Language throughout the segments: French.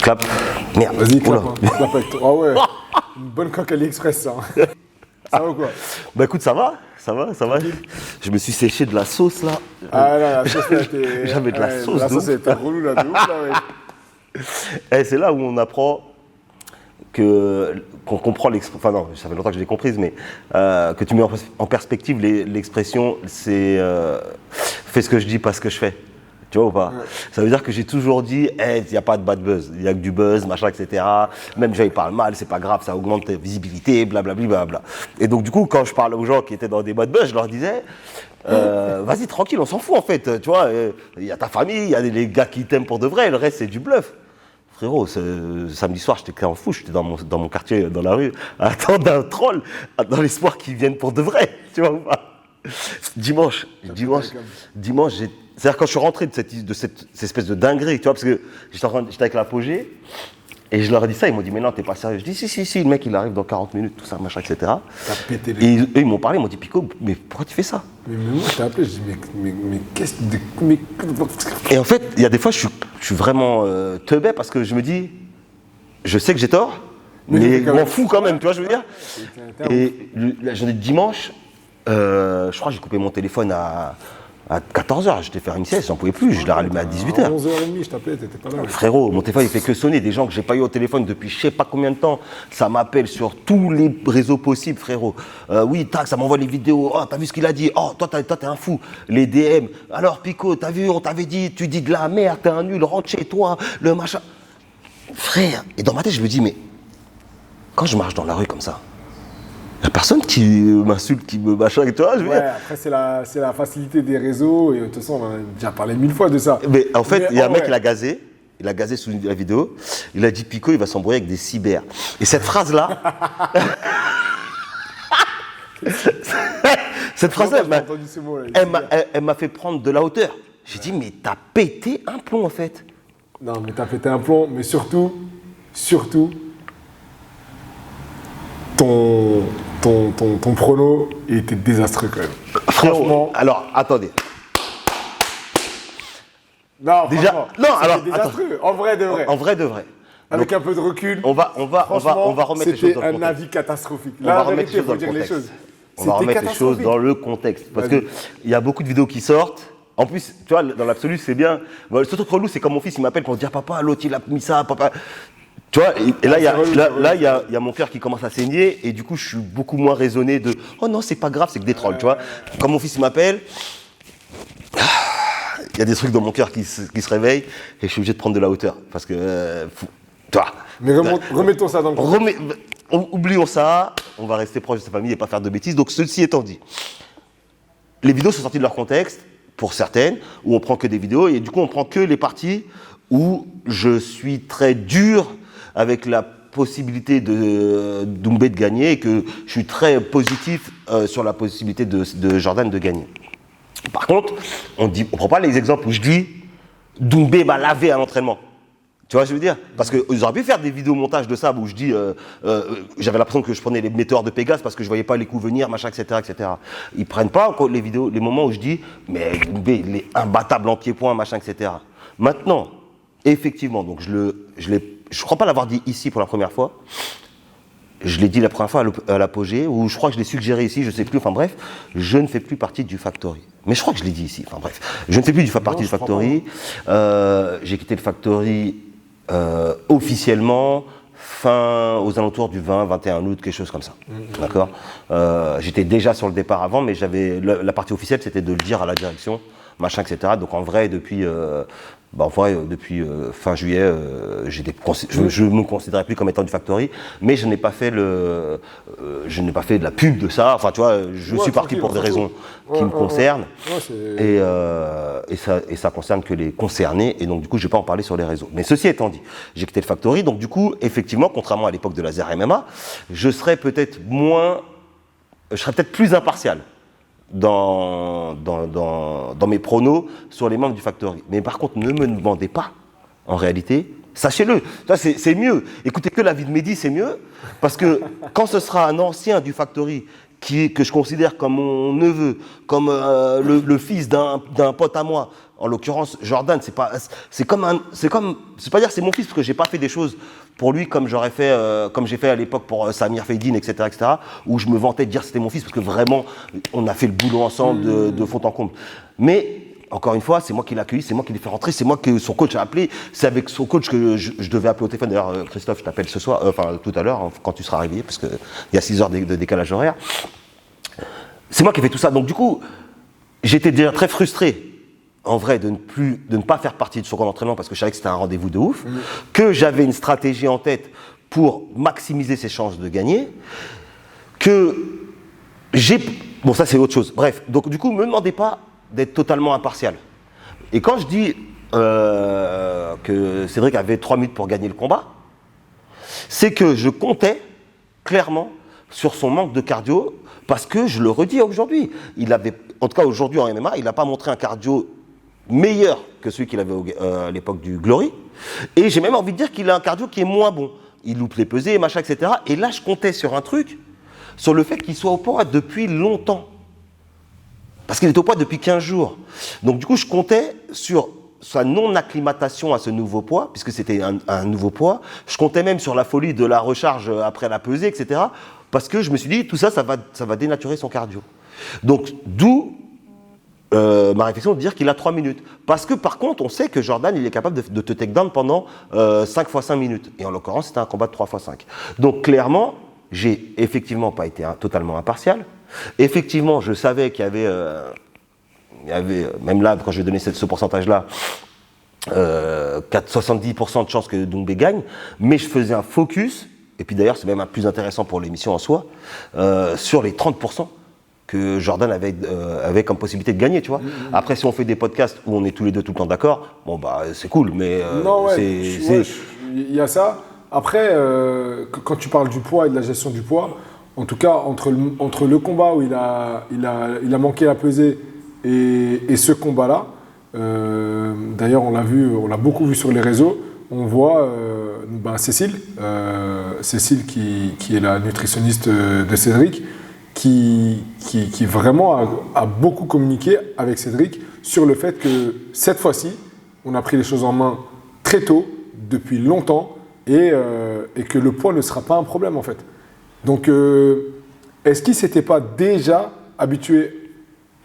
clap. Merde. Vas-y, clap. Oula. Clap avec toi. Ah ouais. Une bonne coque AliExpress, ça. Ça va ou quoi? Bah écoute, ça va. Je me suis séché de la sauce là. Ah là, la sauce là était. J'avais de la sauce La de sauce ouf. était relou là, de ouf là, ouais. Et c'est là où on apprend qu'on comprend l'expression. Enfin non, ça fait longtemps que je l'ai comprise, mais que tu mets en perspective l'expression, c'est fais ce que je dis, pas ce que je fais. Tu vois ou pas? Ouais. Ça veut dire que j'ai toujours dit, il n'y a pas de bad buzz, il y a que du buzz, machin, etc. Même si ils parlent mal, c'est pas grave, ça augmente ta visibilité, blablabla. Bla. Et donc du coup, quand je parle aux gens qui étaient dans des bad buzz, je leur disais, vas-y tranquille, on s'en fout en fait. Tu vois, il y a ta famille, il y a les gars qui t'aiment pour de vrai, le reste c'est du bluff. Frérot, samedi soir, j'étais en fou, j'étais dans mon quartier, dans la rue, à attendre un troll, dans l'espoir qu'il vienne pour de vrai, tu vois ou pas? Dimanche, c'est-à-dire quand je suis rentré de cette espèce de dinguerie, tu vois, parce que j'étais avec l'apogée, et je leur ai dit ça, ils m'ont dit, mais non, t'es pas sérieux. Je dis, si, le mec, il arrive dans 40 minutes, tout ça, machin, etc. T'as pété les... Et eux, ils m'ont parlé, ils m'ont dit, Pico, mais pourquoi tu fais ça? Mais moi, je t'ai appelé, je dis, mais qu'est-ce que... Et en fait, il y a des fois, je suis vraiment teubé parce que je me dis, je sais que j'ai tort, mais je m'en fous quand même, tu vois, je veux dire. Et la journée de dimanche, je crois que j'ai coupé mon téléphone à 14h, j'étais faire une sieste, j'en pouvais plus, je l'ai rallumé à 18h. À 11h30, je t'appelais, t'étais pas là. Frérot, mon téléphone il fait que sonner, des gens que j'ai pas eu au téléphone depuis je sais pas combien de temps, ça m'appelle sur tous les réseaux possibles, frérot. Oui, tac, ça m'envoie les vidéos, oh, t'as vu ce qu'il a dit, oh, toi t'es un fou. Les DM, alors Pico, t'as vu, on t'avait dit, tu dis de la merde, t'es un nul, rentre chez toi, le machin. Frère, et dans ma tête je me dis, mais quand je marche dans la rue comme ça, il n'y a personne qui m'insulte, qui me machin, et toi, je veux dire. Après, c'est la facilité des réseaux, et de toute façon, on en a déjà parlé 1000 fois de ça. Mais en fait, il y a un mec qui l'a gazé, sous la vidéo, il a dit Pico, il va s'embrouiller avec des cyber. Et cette phrase-là, elle m'a fait prendre de la hauteur. J'ai dit, mais t'as pété un plomb, en fait. Non, mais t'as pété un plomb, mais surtout, ton prono, il était désastreux quand même. Franchement. Alors, attendez. Non, déjà, désastreux. En vrai de vrai. Avec un peu de recul. On va remettre les choses dans le contexte. C'était un avis catastrophique. Là, la vérité, il faut dire les choses. On va remettre les choses dans le contexte. Parce qu'il y a beaucoup de vidéos qui sortent. En plus, tu vois, dans l'absolu, c'est bien. Le truc relou, c'est quand mon fils il m'appelle pour dire papa, l'autre il a mis ça, papa. Tu vois, et là, il y a mon cœur qui commence à saigner, et du coup, je suis beaucoup moins raisonné de oh non, c'est pas grave, c'est que des trolls, tu vois. Quand mon fils il m'appelle, il y a des trucs dans mon cœur qui se réveillent, et je suis obligé de prendre de la hauteur. Parce que, tu vois. Mais remettons ça dans le contexte. Oublions ça, on va rester proche de sa famille et pas faire de bêtises. Donc, ceci étant dit, les vidéos sont sorties de leur contexte, pour certaines, où on prend que des vidéos, et du coup, on prend que les parties où je suis très dur avec la possibilité de Doumbé de gagner, et que je suis très positif sur la possibilité de Jordan de gagner. Par contre, on prend pas les exemples où je dis Doumbé m'a lavé à l'entraînement. Tu vois ce que je veux dire? Parce qu'ils auraient pu faire des vidéos montage de ça où je dis j'avais l'impression que je prenais les météores de Pégase parce que je voyais pas les coups venir, machin, etc., etc. Ils prennent pas encore les vidéos, les moments où je dis mais Doumbé, il est imbattable en pied-point, machin, etc. Maintenant, effectivement, donc je crois pas l'avoir dit ici pour la première fois. Je l'ai dit la première fois à l'apogée, ou je crois que je l'ai suggéré ici, je sais plus, enfin bref, je ne fais plus partie du Factory. Mais je crois que je l'ai dit ici, enfin bref, je ne fais plus partie du Factory. J'ai quitté le Factory officiellement aux alentours du 20-21 août, quelque chose comme ça. D'accord. J'étais déjà sur le départ avant, mais la partie officielle, c'était de le dire à la direction, machin, etc. Donc en vrai, depuis fin juillet, je ne me considérais plus comme étant du Factory, mais je n'ai pas fait de la pub de ça. Enfin, tu vois, je suis parti pour des raisons qui me concernent, et ça concerne que les concernés, et donc du coup, je ne vais pas en parler sur les réseaux. Mais ceci étant dit, j'ai quitté le Factory, donc du coup, effectivement, contrairement à l'époque de Laser MMA, je serais peut-être plus impartial dans mes pronos sur les membres du Factory. Mais par contre, ne me demandez pas, en réalité, sachez-le, c'est mieux. Écoutez que l'avis de Mehdi, c'est mieux, parce que quand ce sera un ancien du Factory que je considère comme mon neveu, comme le fils d'un pote à moi, En l'occurrence, Jordan, c'est pas dire que c'est mon fils, parce que j'ai pas fait des choses pour lui comme j'ai fait à l'époque pour Samir Feydine, etc., où je me vantais de dire que c'était mon fils, parce que vraiment, on a fait le boulot ensemble de fond en comble. Mais encore une fois, c'est moi qui l'ai accueilli, c'est moi qui l'ai fait rentrer, c'est moi que son coach a appelé, c'est avec son coach que je devais appeler au téléphone. D'ailleurs, Christophe, je t'appelle ce soir, tout à l'heure, hein, quand tu seras réveillé, parce qu'il y a 6 heures de décalage horaire. C'est moi qui ai fait tout ça. Donc du coup, j'étais déjà très frustré, en vrai, de ne pas faire partie de son camp d'entraînement, parce que je savais que c'était un rendez-vous de ouf, que j'avais une stratégie en tête pour maximiser ses chances de gagner, Bon, ça c'est autre chose. Bref, donc du coup, ne me demandez pas d'être totalement impartial. Et quand je dis que Cédric avait 3 minutes pour gagner le combat, c'est que je comptais clairement sur son manque de cardio, parce que je le redis aujourd'hui, en tout cas aujourd'hui en MMA, il n'a pas montré un cardio meilleur que celui qu'il avait à l'époque du Glory, et j'ai même envie de dire qu'il a un cardio qui est moins bon. Il loupe les pesées, machin, etc. Et là, je comptais sur un truc, sur le fait qu'il soit au poids depuis longtemps. Parce qu'il est au poids depuis 15 jours. Donc du coup, je comptais sur sa non-acclimatation à ce nouveau poids, puisque c'était un nouveau poids. Je comptais même sur la folie de la recharge après la pesée, etc. Parce que je me suis dit, tout ça, ça va dénaturer son cardio. Donc d'où ma réflexion de dire qu'il a 3 minutes. Parce que par contre, on sait que Jordan, il est capable de te take down pendant 5 x 5 minutes. Et en l'occurrence, c'était un combat de 3 x 5. Donc clairement, j'ai effectivement pas été totalement impartial. Effectivement, je savais qu'il y avait, même là, quand je vais donner ce pourcentage-là, 70% de chances que Doumbé gagne, mais je faisais un focus, et puis d'ailleurs c'est même un plus intéressant pour l'émission en soi, sur les 30% que Jordan avait comme possibilité de gagner, tu vois. Après, si on fait des podcasts où on est tous les deux tout le temps d'accord, bon bah c'est cool, mais il y a ça. Après, quand tu parles du poids et de la gestion du poids, en tout cas, entre le combat où il a manqué la pesée et ce combat-là, d'ailleurs, on l'a beaucoup vu sur les réseaux, on voit Cécile qui est la nutritionniste de Cédric, qui vraiment a beaucoup communiqué avec Cédric sur le fait que cette fois-ci, on a pris les choses en main très tôt, depuis longtemps, et que le poids ne sera pas un problème en fait. Donc, est-ce qu'il ne s'était pas déjà habitué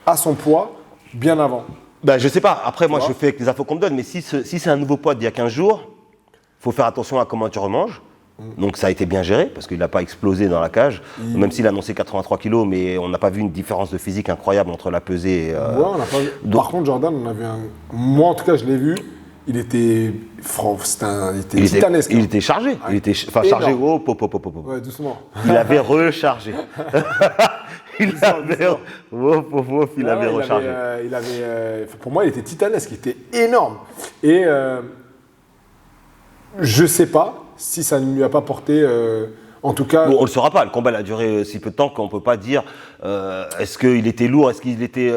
à son poids bien avant? Ben, je ne sais pas. Après, moi, je fais avec les infos qu'on me donne. Mais si c'est un nouveau poids d'il y a 15 jours, il faut faire attention à comment tu remanges. Donc, ça a été bien géré parce qu'il n'a pas explosé dans la cage. Même s'il a annoncé 83 kilos, mais on n'a pas vu une différence de physique incroyable entre la pesée et… on n'a pas vu. Par contre, Jordan, on a vu moi, en tout cas, je l'ai vu. Il était titanesque. Il était chargé. Il était chargé. Ouais, doucement. Il avait rechargé. il avait rechargé. Pour moi, il était titanesque. Il était énorme. Et je ne sais pas si ça ne lui a pas porté. En tout cas. Bon, on ne le saura pas. Le combat a duré si peu de temps qu'on ne peut pas dire est-ce qu'il était lourd, est-ce qu'il était.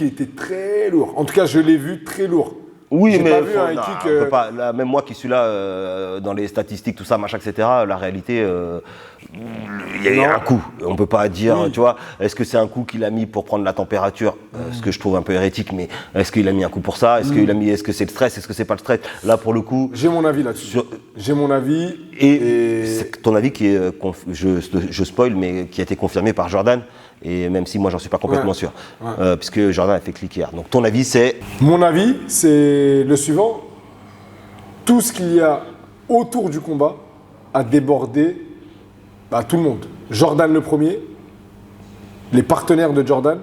Il était très lourd. En tout cas, je l'ai vu très lourd. Oui, mais on peut pas, là, même moi qui suis là dans les statistiques, tout ça, machin, etc., la réalité, il y a un coup. On ne peut pas dire, tu vois, est-ce que c'est un coup qu'il a mis pour prendre la température, ce que je trouve un peu hérétique, mais est-ce qu'il a mis un coup pour ça? Est-ce que c'est le stress? Est-ce que c'est pas le stress? Là, pour le coup… J'ai mon avis là-dessus. J'ai mon avis. Et c'est ton avis qui est, je spoil, mais qui a été confirmé par Jordan. Et même si moi j'en suis pas complètement sûr, puisque Jordan a fait cliquer. Donc ton avis c'est… Mon avis c'est le suivant. Tout ce qu'il y a autour du combat a débordé tout le monde. Jordan le premier, les partenaires de Jordan,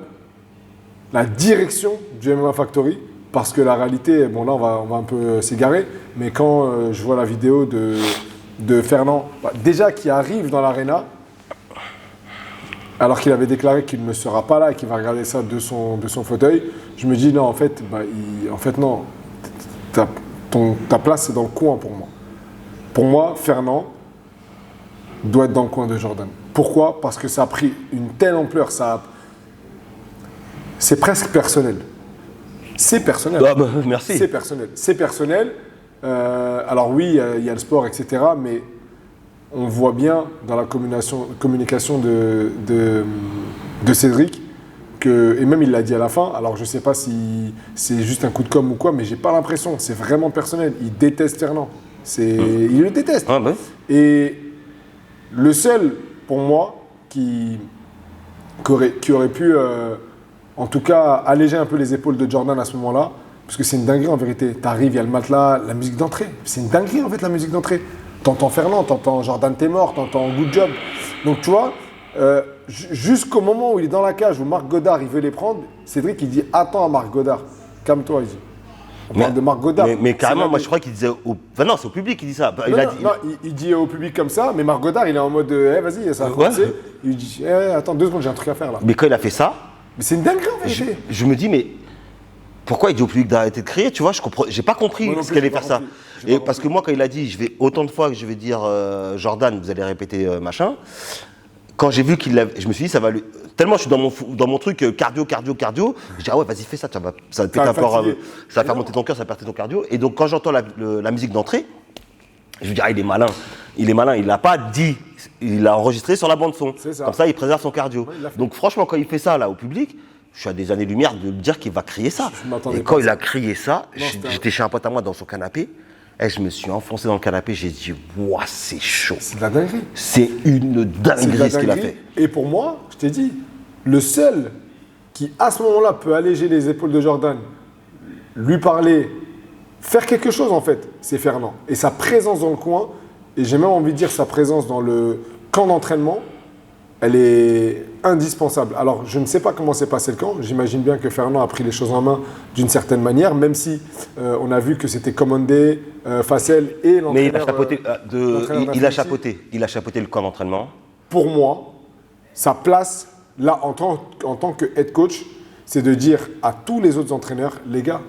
la direction du MMA Factory, parce que la réalité, bon là on va un peu s'égarer, mais quand je vois la vidéo de Fernand, déjà qui arrive dans l'arena, alors qu'il avait déclaré qu'il ne sera pas là et qu'il va regarder ça de son fauteuil, je me dis non, en fait non, ta place c'est dans le coin pour moi. Pour moi, Fernand doit être dans le coin de Jordan. Pourquoi? Parce que ça a pris une telle ampleur, c'est presque personnel. C'est personnel. Ah bah, merci. C'est personnel. C'est personnel. Alors oui, il y a le sport, etc., mais on voit bien dans la communication de Cédric et même il l'a dit à la fin, alors je sais pas si c'est juste un coup de com' ou quoi, mais j'ai pas l'impression, c'est vraiment personnel. Il déteste Fernand. Il le déteste. Ah, ben. Et le seul, pour moi, qui aurait pu, en tout cas, alléger un peu les épaules de Jordan à ce moment-là, parce que c'est une dinguerie en vérité. T'arrives, il y a le matelas, la musique d'entrée. C'est une dinguerie en fait, la musique d'entrée. T'entends Fernand, t'entends Jordan t'es mort, t'entends Good Job. Donc tu vois, jusqu'au moment où il est dans la cage, où Marc Godard il veut les prendre, Cédric il dit attends à Marc Godard, calme-toi, il dit. On parle de Marc Godard. Mais carrément, moi je crois qu'il disait. Enfin, non, c'est au public qu'il dit ça. Il dit au public comme ça, mais Marc Godard il est en mode vas-y, ça va commencer. Il dit attends 2 secondes, j'ai un truc à faire là. Mais quand il a fait ça. Mais c'est une dinguerie en vérité. Je me dis, mais pourquoi il dit au public d'arrêter de crier, tu vois, j'ai pas compris ce qu'il allait faire ça. Et parce que moi, quand il a dit, autant de fois que je vais dire Jordan, vous allez répéter machin, quand j'ai vu je me suis dit, ça va lui. Tellement je suis dans mon truc cardio, je dis, ah ouais, vas-y, fais ça, ça va faire monter ton cœur, ça va percer ton cardio. Et donc, quand j'entends la musique d'entrée, je me dis, ah, il est malin, il l'a pas dit, il l'a enregistré sur la bande-son. Comme ça, il préserve son cardio. Ouais, donc, franchement, quand il fait ça là au public, je suis à des années-lumière de me dire qu'il va crier ça. Et quand il a crié ça, j'étais chez un pote à moi dans son canapé, et je me suis enfoncé dans le canapé, j'ai dit, ouah, c'est chaud. C'est de la dinguerie. C'est une dinguerie ce qu'il a fait. Et pour moi, je t'ai dit, le seul qui, à ce moment-là, peut alléger les épaules de Jordan, lui parler, faire quelque chose en fait, c'est Fernand. Et sa présence dans le coin, et j'ai même envie de dire sa présence dans le camp d'entraînement, elle est indispensable. Alors, je ne sais pas comment s'est passé le camp. J'imagine bien que Fernand a pris les choses en main d'une certaine manière, même si on a vu que c'était Commandé, Facel et l'entraîneur. Mais il a chapeauté le camp d'entraînement. Pour moi, sa place, là, en tant que head coach, c'est de dire à tous les autres entraîneurs, les gars,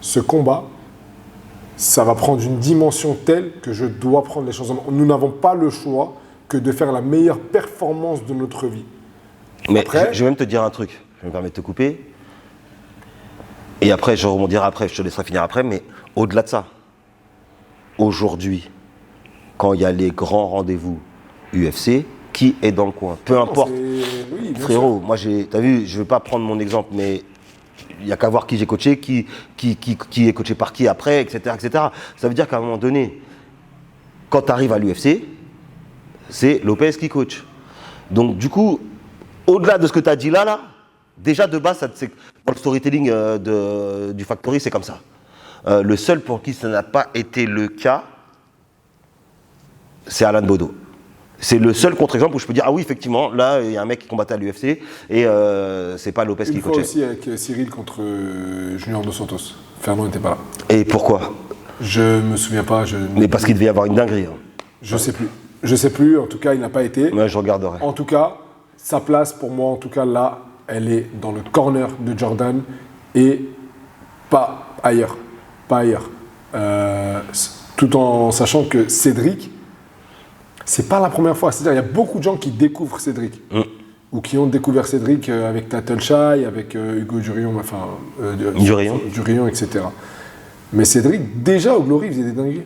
ce combat, ça va prendre une dimension telle que je dois prendre les choses en main. Nous n'avons pas le choix que de faire la meilleure performance de notre vie. Mais après, je vais même te dire un truc, je me permets de te couper. Et après, je rebondirai après, je te laisserai finir après, mais au-delà de ça, aujourd'hui, quand il y a les grands rendez-vous UFC, qui est dans le coin? Peu importe. Oui, frérot, moi, t'as vu, je ne vais pas prendre mon exemple, mais il n'y a qu'à voir qui j'ai coaché, qui est coaché par qui après, etc., etc. Ça veut dire qu'à un moment donné, quand tu arrives à l'UFC, c'est Lopez qui coach. Donc du coup, au-delà de ce que tu as dit là, déjà de base, dans le storytelling du Factory, c'est comme ça. Le seul pour qui ça n'a pas été le cas, c'est Alan Bodo. C'est le seul contre-exemple où je peux dire, ah oui, effectivement, là, il y a un mec qui combattait à l'UFC et c'est pas Lopez qui coachait. Une fois aussi avec Cyril contre Junior Dos Santos. Fernand n'était pas là. Et pourquoi? Je me souviens pas. Mais parce qu'il devait y avoir une dinguerie. Hein. Je sais plus, en tout cas, il n'a pas été. Ouais, je regarderai. En tout cas, sa place, pour moi, en tout cas, là, elle est dans le corner de Jordan et pas ailleurs. Pas ailleurs. Tout en sachant que Cédric, c'est pas la première fois. C'est-à-dire, il y a beaucoup de gens qui découvrent Cédric. Ou qui ont découvert Cédric avec Tattelshai, avec Hugo Durion, Durion, etc. Mais Cédric, déjà au Glory, il faisait des dingueries.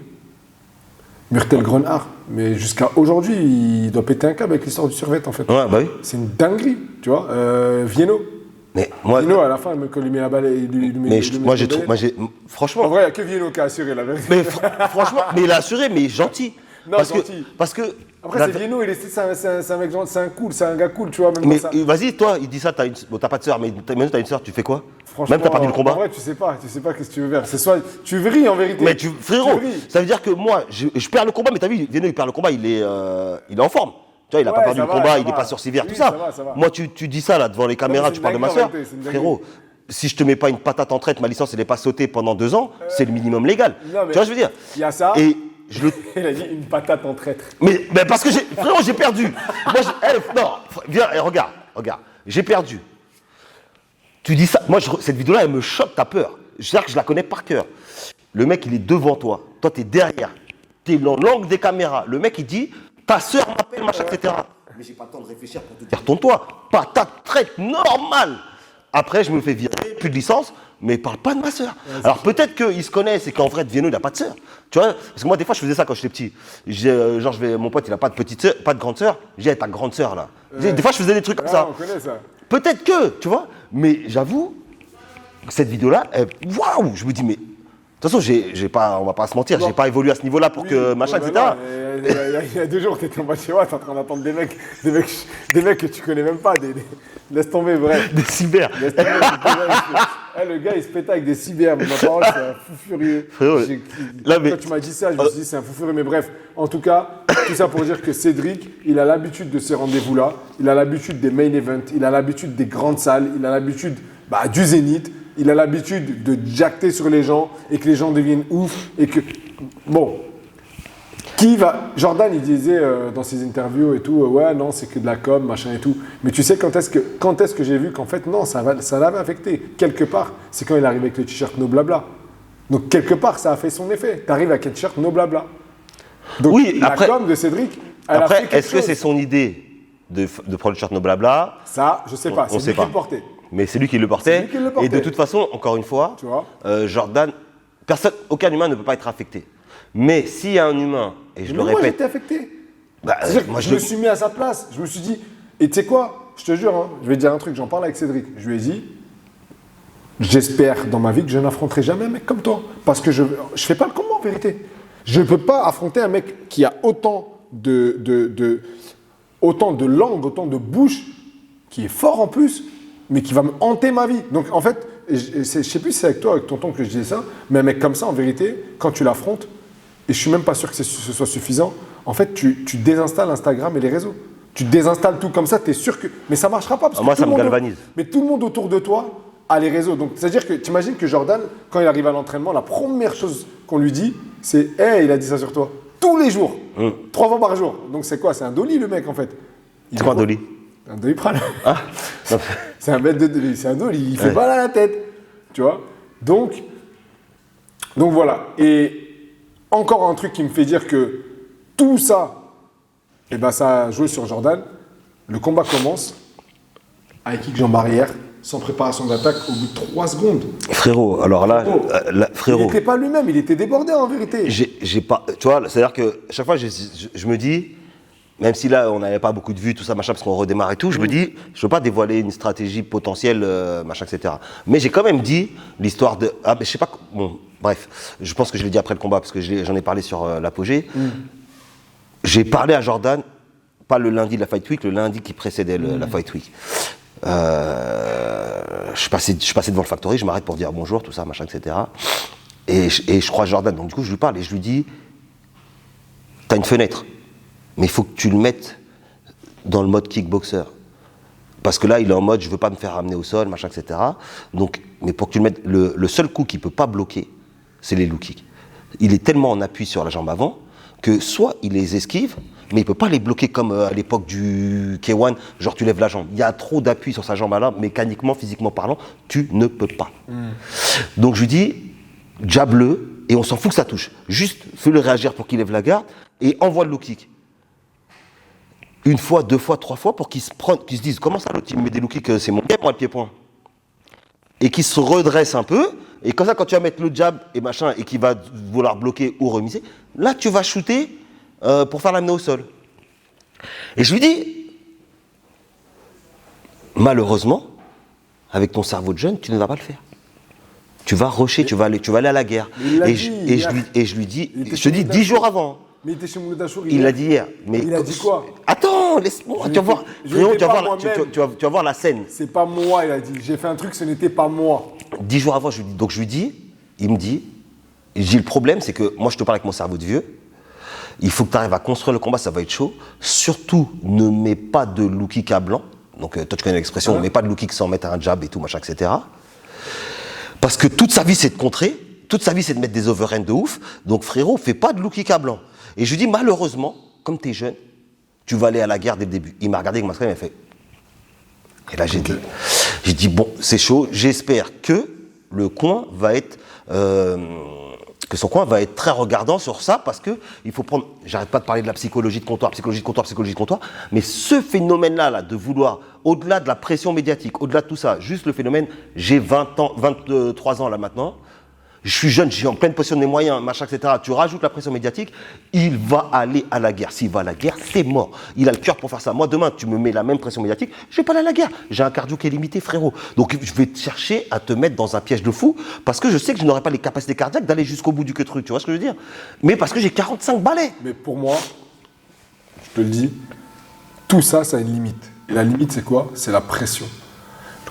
Murtel Grenard, mais jusqu'à aujourd'hui, il doit péter un câble avec l'histoire du survêt en fait. Ouais, bah oui. C'est une dinguerie, tu vois. Vienno. Mais moi, Vienno, à la fin, quand il lui met la balle, franchement. En vrai, il n'y a que Vienno qui a assuré la vérité. Mais franchement, mais il a assuré, mais gentil. Non, gentil. Parce que. Après, c'est Vienno, c'est un mec gentil, c'est un gars cool, tu vois. Même mais ça. Vas-y, toi, il dit ça, t'as pas de sœur, mais t'as une sœur, tu fais quoi? Même t'as perdu le combat. En vrai, tu sais pas qu'est-ce que tu veux faire. C'est soit tu vris en vérité. Mais frérot, ça veut dire que moi, je perds le combat, mais t'as vu, Vienno, il perd le combat, il est en forme. Tu vois, il a pas perdu le combat, il est pas sur sévère, tout ça. Moi, tu dis ça là devant les caméras, tu parles de ma sœur. Frérot, si je te mets pas une patate en traite, ma licence elle n'est pas sautée pendant 2 ans, c'est le minimum légal. Tu vois ce que je veux dire? Il y a ça. Et il a dit une patate en traître. Mais parce que frérot, j'ai perdu. Moi, non, viens, regarde, j'ai perdu. Tu dis ça, moi cette vidéo-là, elle me choque, t'as peur. C'est-à-dire que je la connais par cœur. Le mec, il est devant toi. Toi, t'es derrière. T'es dans l'angle des caméras. Le mec, il dit, ta sœur m'appelle, machin, etc. Mais j'ai pas le temps de réfléchir pour te dire, tourne-toi. Patate, traite, normal. Après, je me fais virer, plus de licence. mais parle pas de ma sœur. Alors peut-être qu'ils se connaissent et qu'en vrai, Vienno, il n'a pas de sœur. Tu vois, parce que moi, des fois, je faisais ça quand j'étais petit. Mon pote, il a pas de petite sœur, pas de grande sœur. J'ai dit, ta grande sœur, là. Des fois, je faisais des trucs comme ça. On connaît ça. Peut-être que, tu vois, mais j'avoue, cette vidéo-là, waouh, je me dis, mais. De toute façon, on va pas se mentir, j'ai pas évolué à ce niveau-là pour que machin, etc. Il y a 2 jours, tu étais en bas de chez moi, tu es en train d'attendre des mecs que tu connais même pas. Laisse tomber, bref. Des cyber. Laisse tomber, le gars, il se pétait avec des cyber. Ma parole, c'est un fou furieux. Frérot, Quand tu m'as dit ça, je me suis dit, c'est un fou furieux. Mais bref, en tout cas, tout ça pour dire que Cédric, il a l'habitude de ces rendez-vous-là. Il a l'habitude des main events. Il a l'habitude des grandes salles. Il a l'habitude du Zénith. Il a l'habitude de jacter sur les gens et que les gens deviennent ouf et que... Bon, Jordan, il disait dans ses interviews et tout, ouais, non, c'est que de la com, machin et tout. Mais tu sais quand est-ce que j'ai vu qu'en fait, non, ça l'avait affecté. Quelque part, c'est quand il arrive avec le t-shirt No Blabla. Donc, quelque part, ça a fait son effet. Tu arrives avec un t-shirt No Blabla. Donc, oui, la com de Cédric, elle a fait quelque est-ce que chose. c'est son idée de prendre le t-shirt No Blabla? Ça, je sais pas. C'est lui qui le portait. Mais c'est lui qui le portait. Et de toute façon, encore une fois, tu vois, Jordan, aucun humain ne peut pas être affecté. Mais s'il y a un humain, et je le répète. Moi, j'étais affecté. Je me suis mis à sa place. Je me suis dit, et tu sais quoi, je te jure, hein, je vais te dire un truc, j'en parle avec Cédric. Je lui ai dit, j'espère dans ma vie que je n'affronterai jamais un mec comme toi. Parce que je fais pas le combat en vérité. Je ne peux pas affronter un mec qui a autant de langue, autant de bouche, qui est fort en plus, mais qui va me hanter ma vie. Donc en fait, je sais plus si c'est avec toi, avec tonton que je disais ça, mais un mec comme ça, en vérité, quand tu l'affrontes, et je suis même pas sûr que ce soit suffisant, en fait, tu désinstalles Instagram et les réseaux. Tu désinstalles tout comme ça, tu es sûr que... Mais ça marchera pas. Parce que moi, ça me galvanise. Mais tout le monde autour de toi a les réseaux. Donc c'est-à-dire que tu imagines que Jordan, quand il arrive à l'entraînement, la première chose qu'on lui dit, c'est « Hey, il a dit ça sur toi. » Tous les jours. 3 fois par jour. Donc c'est quoi? C'est un dolly, le mec, en fait. C'est quoi un dolly? Un doliprane. Ah. C'est un bête de dolly. C'est un dolly. Il fait mal à la tête. Tu vois? Donc voilà. Et encore un truc qui me fait dire que tout ça, ça a joué sur Jordan. Le combat commence avec kick jambe arrière, sans préparation d'attaque, au bout de 3 secondes. Frérot, alors là, frérot. Il n'était pas lui-même, il était débordé en vérité. J'ai pas, tu vois, c'est-à-dire que chaque fois, je me dis, même si là, on n'avait pas beaucoup de vues, tout ça, machin, parce qu'on redémarre et tout, je me dis, je ne veux pas dévoiler une stratégie potentielle, machin, etc. Mais j'ai quand même dit l'histoire de... Ah, mais je sais pas... Bon, bref, je pense que je l'ai dit après le combat, parce que j'en ai parlé sur l'apogée. J'ai parlé à Jordan, pas le lundi de la Fight Week, le lundi qui précédait la Fight Week. Je suis passé devant le Factory, je m'arrête pour dire bonjour, tout ça, machin, etc. Et je crois Jordan, donc du coup, je lui parle et je lui dis, t'as une fenêtre. Mais il faut que tu le mettes dans le mode kickboxer. Parce que là, il est en mode, je veux pas me faire ramener au sol, machin, etc. Donc, mais pour que tu le mettes, le seul coup qu'il peut pas bloquer, c'est les low kicks. Il est tellement en appui sur la jambe avant que soit il les esquive, mais il peut pas les bloquer comme à l'époque du K1, genre tu lèves la jambe. Il y a trop d'appui sur sa jambe là, mécaniquement, physiquement parlant, tu ne peux pas. Donc je lui dis, jab-le, et on s'en fout que ça touche. Juste fais-le réagir pour qu'il lève la garde, et envoie le low kick. 1 fois, 2 fois, 3 fois, pour qu'ils se disent, comment ça l'autre, il me met des low kicks, c'est mon game, moi, le pied-point. Et qu'ils se redressent un peu, et comme ça, quand tu vas mettre le jab et machin, et qu'il va vouloir bloquer ou remiser, là, tu vas shooter pour faire l'amener au sol. Et je lui dis, malheureusement, avec ton cerveau de jeune, tu ne vas pas le faire. Tu vas rusher, tu vas aller à la guerre. Et je lui dis, je te dis 10 jours avant. Mais il était chez Mouloud Achour. Il l'a dit hier. Mais il a dit quoi? Attends, laisse-moi. Tu vas voir la scène. C'est pas moi, il a dit. J'ai fait un truc, ce n'était pas moi. 10 jours avant, je lui dis, il me dit, le problème, c'est que moi, je te parle avec mon cerveau de vieux. Il faut que tu arrives à construire le combat, ça va être chaud. Surtout, ne mets pas de low kick à blanc. Donc, toi, tu connais l'expression, on ne met pas de low kick sans mettre un jab et tout, machin, etc. Parce que toute sa vie, c'est de contrer. Toute sa vie, c'est de mettre des overhands de ouf. Donc, frérot, fais pas de low kick à blanc. Et je lui dis, malheureusement, comme tu es jeune, tu vas aller à la guerre dès le début. Il m'a regardé avec ma scène, il m'a fait. Et là, j'ai dit, bon, c'est chaud. J'espère que le coin va être que son coin va être très regardant sur ça parce que il faut prendre, j'arrête pas de parler de la psychologie de comptoir, mais ce phénomène-là là, de vouloir, au-delà de la pression médiatique, au-delà de tout ça, juste le phénomène, j'ai 20 ans, 23 ans là maintenant, je suis jeune, j'ai en pleine possession de mes moyens, machin, etc. Tu rajoutes la pression médiatique, il va aller à la guerre. S'il va à la guerre, c'est mort. Il a le cœur pour faire ça. Moi, demain, tu me mets la même pression médiatique, je vais pas aller à la guerre. J'ai un cardio qui est limité, frérot. Donc, je vais chercher à te mettre dans un piège de fou parce que je sais que je n'aurai pas les capacités cardiaques d'aller jusqu'au bout du que truc. Tu vois ce que je veux dire? Mais parce que j'ai 45 balais. Mais pour moi, je te le dis, tout ça, ça a une limite. Et la limite, c'est quoi? C'est la pression.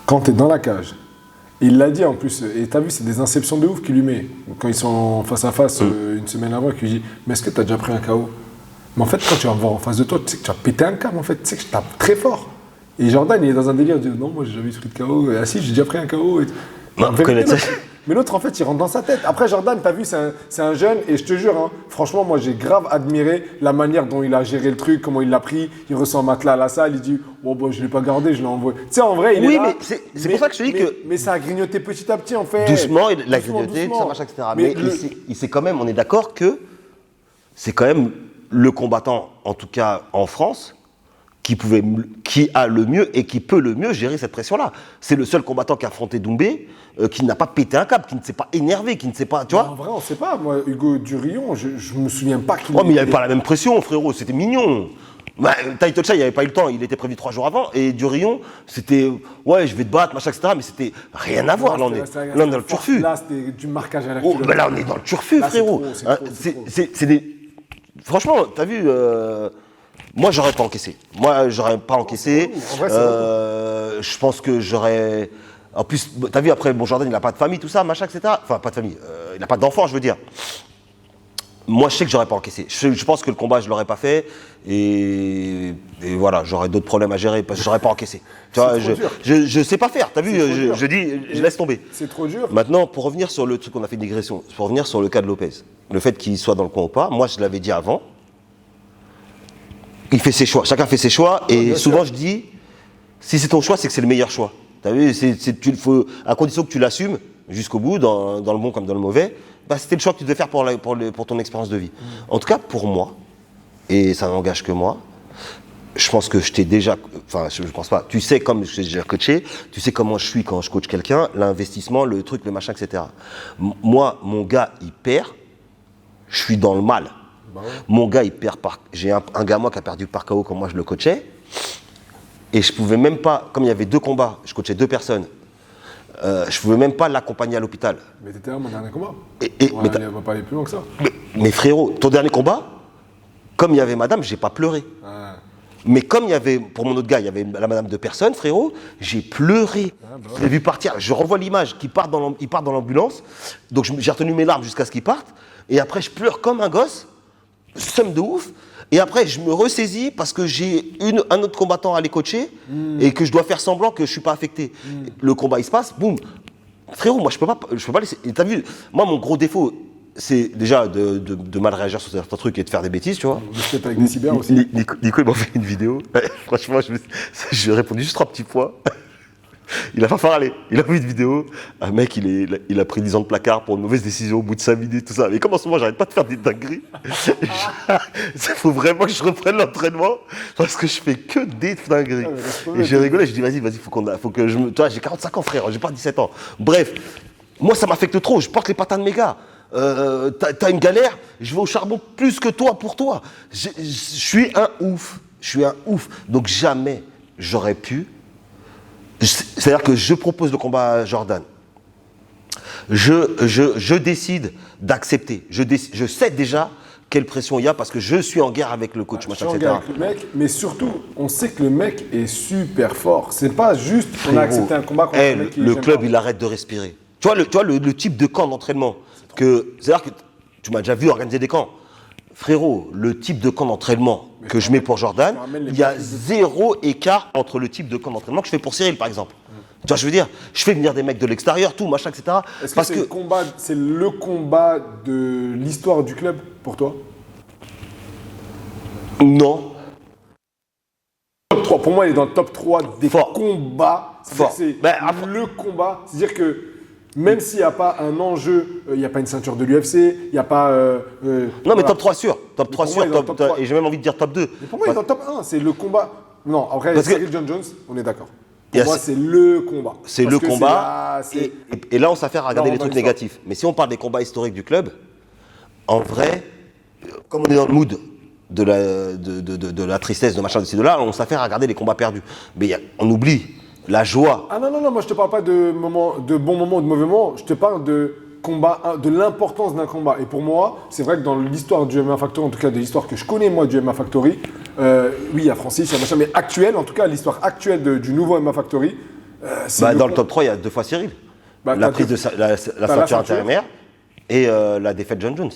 Quand tu es dans la cage, il l'a dit en plus, et t'as vu, c'est des inceptions de ouf qu'il lui met. Quand ils sont face à face une semaine avant, qu'il lui dit mais est-ce que t'as déjà pris un KO? Mais en fait, quand tu vas me voir en face de toi, tu sais que tu vas péter un câble, en fait, tu sais que je tape très fort. Et Jordan, il est dans un délire, il dit non, moi j'ai jamais pris de KO. Ah si, j'ai déjà pris un KO. Non, Mais l'autre, en fait, il rentre dans sa tête. Après, Jordan, t'as vu, c'est un jeune, et je te jure, hein, franchement, moi, j'ai grave admiré la manière dont il a géré le truc, comment il l'a pris. Il ressent un matelas à la salle, il dit bon, bah, je l'ai pas gardé, je l'ai envoyé. Tu sais, en vrai, il est là. Oui, mais c'est pour ça que je te dis que. Mais ça a grignoté petit à petit, en fait. Doucement, il a grignoté, tout ça, machin, etc. Mais il sait quand même, on est d'accord que c'est quand même le combattant, en tout cas en France, qui a le mieux et qui peut le mieux gérer cette pression-là. C'est le seul combattant qui a affronté Doumbé, qui n'a pas pété un câble, qui ne s'est pas énervé, qui ne sait pas, tu vois. En vrai, on ne sait pas. Moi, Hugo Durion, je me souviens pas qu'il. Oh, mais il n'y avait pas la même pression, frérot, c'était mignon. Bah, Taitocha, il n'y avait pas eu le temps, il était prévu 3 jours avant. Et Durion, c'était, ouais, je vais te battre, machin, etc. Mais c'était rien à voir. Là, on est dans le turfu. Là, c'était du marquage à la culotte. Mais là, on est dans le turfu, là, frérot. C'est des. Franchement, t'as vu. Moi, j'aurais pas encaissé. En vrai, je pense que j'aurais. En plus, t'as vu, après, bon, Jordan, il n'a pas de famille, tout ça, machin, etc. Enfin, pas de famille. Il n'a pas d'enfant, je veux dire. Moi, je sais que j'aurais pas encaissé. Je pense que le combat, je l'aurais pas fait. Et voilà, j'aurais d'autres problèmes à gérer parce que j'aurais pas encaissé. Tu vois, je sais pas faire. T'as vu, je dis, je laisse tomber. C'est trop dur. Maintenant, pour revenir sur le truc, on a fait une digression. Pour revenir sur le cas de Lopez, le fait qu'il soit dans le coin ou pas, moi, je l'avais dit avant. Il fait ses choix. Chacun fait ses choix. Et souvent, je dis, si c'est ton choix, c'est que c'est le meilleur choix. T'as vu, faut, à condition que tu l'assumes jusqu'au bout, dans le bon comme dans le mauvais. Bah, c'était le choix que tu devais faire pour ton expérience de vie. En tout cas, pour moi, et ça n'engage que moi, je pense que je t'ai déjà, enfin, je pense pas, tu sais comme je t'ai déjà coaché, tu sais comment je suis quand je coach quelqu'un, l'investissement, le truc, le machin, etc. Moi, mon gars, il perd, je suis dans le mal. Bah ouais. Mon gars, il perd j'ai un gars, moi, qui a perdu par KO quand moi je le coachais, et je pouvais même pas, comme il y avait 2 combats, je coachais 2 personnes, je pouvais même pas l'accompagner à l'hôpital. Mais t'étais là, mon dernier combat. On va pas aller plus loin que ça. Mais frérot, ton dernier combat, comme il y avait madame, j'ai pas pleuré. Ah. Mais comme il y avait, pour mon autre gars, il y avait la madame de personne, frérot, j'ai pleuré. Ah bah ouais. Je l'ai vu partir. Je revois l'image, il part dans l'ambulance. Donc j'ai retenu mes larmes jusqu'à ce qu'il parte. Et après, je pleure comme un gosse, somme de ouf. Et après, je me ressaisis parce que j'ai un autre combattant à aller coacher et que je dois faire semblant que je suis pas affecté. Le combat, il se passe, boum. Frérot, moi, je peux pas laisser. Et t'as vu, moi, mon gros défaut, c'est déjà de mal réagir sur certains trucs et de faire des bêtises, tu vois. Peut-être avec des cyber aussi. Nico, il m'a fait une vidéo. Franchement, je lui ai répondu juste 3 petits points. Il a pas parlé. Il a vu une vidéo. Un mec, il a pris 10 ans de placard pour une mauvaise décision au bout de 5 minutes, tout ça. Mais comme en ce moment, j'arrête pas de faire des dingueries. Il faut vraiment que je reprenne l'entraînement parce que je fais que des dingueries. Et j'ai rigolé. Je dis, vas-y, faut que je me. Toi, j'ai 45 ans, frère. J'ai pas 17 ans. Bref, moi, ça m'affecte trop. Je porte les patins de mes gars. T'as une galère, je vais au charbon plus que toi pour toi. Je suis un ouf. Donc jamais j'aurais pu. C'est-à-dire que je propose le combat à Jordan. Je décide d'accepter. Je sais déjà quelle pression il y a parce que je suis en guerre avec le coach, machin, etc. Avec le mec, mais surtout, on sait que le mec est super fort. C'est pas juste qu'on a accepté un combat contre un mec qui le club, il arrête de respirer. Tu vois le type de camp d'entraînement. C'est-à-dire que tu m'as déjà vu organiser des camps. Frérot, le type de camp d'entraînement que je mets pour Jordan, il y a 0 écart entre le type de camp d'entraînement que je fais pour Cyril, par exemple. Tu vois, je veux dire, je fais venir des mecs de l'extérieur, tout, machin, etc. Est-ce que c'est le combat de l'histoire du club pour toi? Non. Top 3. Pour moi, il est dans le top 3 des combats. Fort. C'est le combat. C'est-à-dire que Même s'il n'y a pas un enjeu, il n'y a pas une ceinture de l'UFC, il n'y a pas. Non, mais top 3 sûr. Top 3 pour moi, sûr. il est dans le top 3. Et j'ai même envie de dire top 2. Mais pour moi, il est dans le top 1. C'est le combat. Non, après, Parce que- Cyril John Jones, on est d'accord. Il y Pour a- moi, c'est le combat. C'est Parce le que combat. c'est la- Et là, on s'affaire à regarder Non, les on va trucs l'histoire. négatifs. Mais si on parle des combats historiques du club, en vrai, comme on est dans le mood de la tristesse, de machin, de ci, de là, on s'affaire à regarder les combats perdus. Mais on oublie la joie. Ah non, moi je te parle pas de bons moments ou de mauvais moments, je te parle de combat, de l'importance d'un combat. Et pour moi, c'est vrai que dans l'histoire du MMA Factory, en tout cas de l'histoire que je connais moi du MMA Factory, oui, il y a Francis, il y a machin, mais actuel, en tout cas l'histoire actuelle du nouveau MMA Factory, c'est Dans le top 3, il y a 2 fois Cyril. Bah, la t'as prise deux- de la ceinture intérimaire et la défaite de John Jones.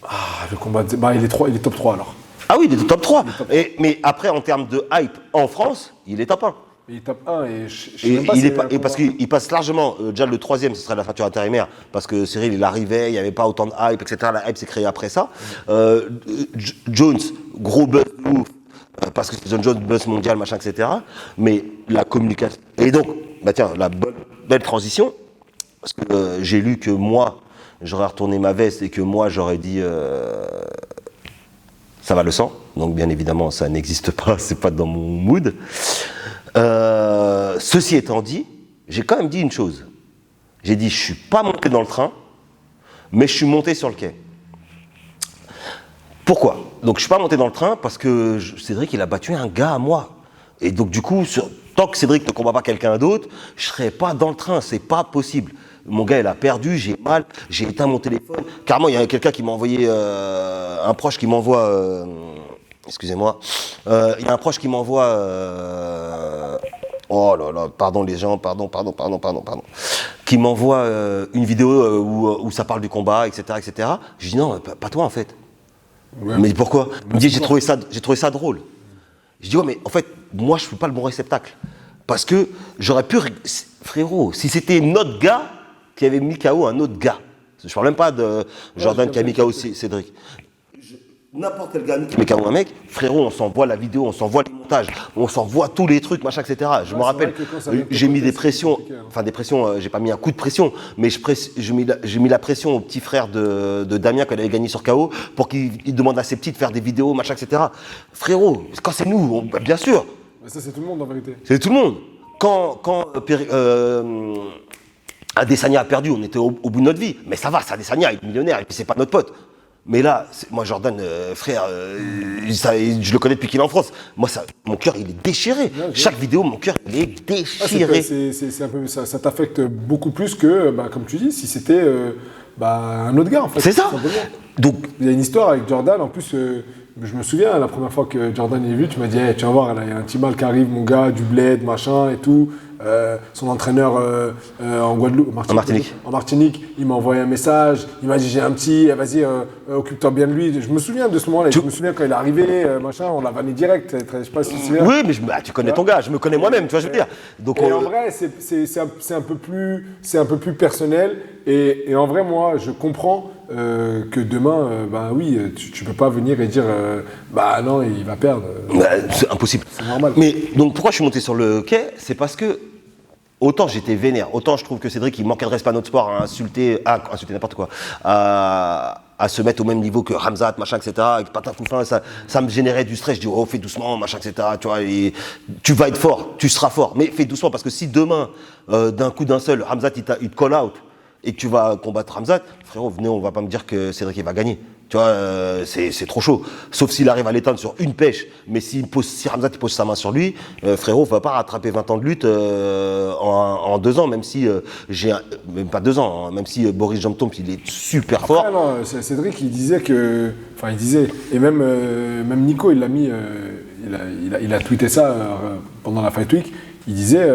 Ah, le combat, bah, il est top 3 alors. Ah oui, il est top 3. Mais après, en termes de hype en France, il est top 1. Il est top 1 et je sais Et, même pas il si est pas- un et parce combat- qu'il passe largement, déjà le 3e, ce serait la ceinture intérimaire, parce que Cyril, il arrivait, il n'y avait pas autant de hype, etc. La hype s'est créée après ça. Jones, gros buzz de ouf, parce que c'est John Jones, buzz mondial, machin, etc. Mais la communication. Et donc, bah tiens, belle transition, parce que j'ai lu que moi, j'aurais retourné ma veste et que moi, j'aurais dit ça va le sang. Donc, bien évidemment, ça n'existe pas, c'est pas dans mon mood. Ceci étant dit, j'ai quand même dit une chose. J'ai dit, je suis pas monté dans le train, mais je suis monté sur le quai. Pourquoi? Donc je suis pas monté dans le train parce que Cédric, il a battu un gars à moi. Et donc du coup, tant que Cédric ne combat pas quelqu'un d'autre, je serai pas dans le train, c'est pas possible. Mon gars, il a perdu, j'ai mal, j'ai éteint mon téléphone. Carrément, il y a quelqu'un qui m'a envoyé, un proche qui m'envoie, excusez-moi, il y a un proche qui m'envoie, oh là là, pardon les gens, pardon, qui m'envoie une vidéo où ça parle du combat, etc., etc. Je dis non, pas toi en fait. Ouais. Mais pourquoi? Il me dit j'ai trouvé ça drôle. Je dis ouais mais en fait moi je suis pas le bon réceptacle. Parce que j'aurais pu, frérot, si c'était notre gars qui avait mis KO un autre gars. Je parle même pas de Jordan qui a mis KO Cédric. N'importe quel gars qui met KO un mec, frérot, on s'envoie la vidéo, on s'envoie les montages, on s'envoie tous les trucs, machin, etc. Je me rappelle, vrai que quand ça vient de j'ai mis côté, des c'est pressions, compliqué, hein. enfin des pressions, j'ai pas mis un coup de pression, mais j'ai mis la pression au petit frère de Damien quand il avait gagné sur KO pour qu'il demande à ses petits de faire des vidéos, machin, etc. Frérot, quand c'est nous, bien sûr, Mais ça, c'est tout le monde en vérité. c'est tout le monde. Quand Adesanya a perdu, on était au bout de notre vie. Mais ça va, c'est Adesanya, il est millionnaire, et puis c'est pas notre pote. Mais là, moi Jordan, frère, je le connais depuis qu'il est en France. Moi, mon cœur, il est déchiré. Ouais, Chaque vidéo, mon cœur, il est Ah, déchiré. c'est un peu, ça t'affecte beaucoup plus que, bah, comme tu dis, si c'était un autre gars en fait. C'est ça. tout simplement. Donc, Il y a une histoire avec Jordan, en plus, je me souviens, la première fois que Jordan est vu, tu m'as dit, hey, tu vas voir, là, il y a un petit mal qui arrive, mon gars, du bled, machin et tout. Son entraîneur en Guadeloupe, en Martinique, il m'a envoyé un message, il m'a dit, j'ai un petit, vas-y, occupe-toi bien de lui. Je me souviens de ce moment-là, je me souviens quand il est arrivé, machin, on l'a vanné direct, je sais pas si tu te souviens. oui, mais tu connais ton gars, je me connais moi-même, tu vois, je veux dire. Donc, Et en vrai, c'est un peu plus personnel. Et en vrai, moi, je comprends que demain, oui, tu peux pas venir et dire, non, il va perdre. c'est impossible. C'est normal. Mais donc pourquoi je suis monté sur le quai? C'est parce que autant j'étais vénère, autant je trouve que Cédric il manquait de respect à notre sport, à insulter n'importe quoi, à se mettre au même niveau que Khamzat, machin, etc. Avec patin couffin, ça me générait du stress. Je dis oh fais doucement, machin, etc. Tu vois, et tu vas être fort, tu seras fort, mais fais doucement parce que si demain d'un coup d'un seul, Khamzat il te call out et que tu vas combattre Khamzat, frérot, venez, on va pas me dire que Cédric il va gagner. Tu vois, c'est trop chaud. Sauf s'il arrive à l'éteindre sur une pêche. Mais si Khamzat il pose sa main sur lui, frérot, va pas rattraper 20 ans de lutte en 2 ans, même si même pas 2 ans, hein, même si Boris Jomtomp il est super fort. Ah non, Cédric, il disait que. Enfin, il disait. Et même Nico, il l'a mis. Il a tweeté ça pendant la Fight Week. Il disait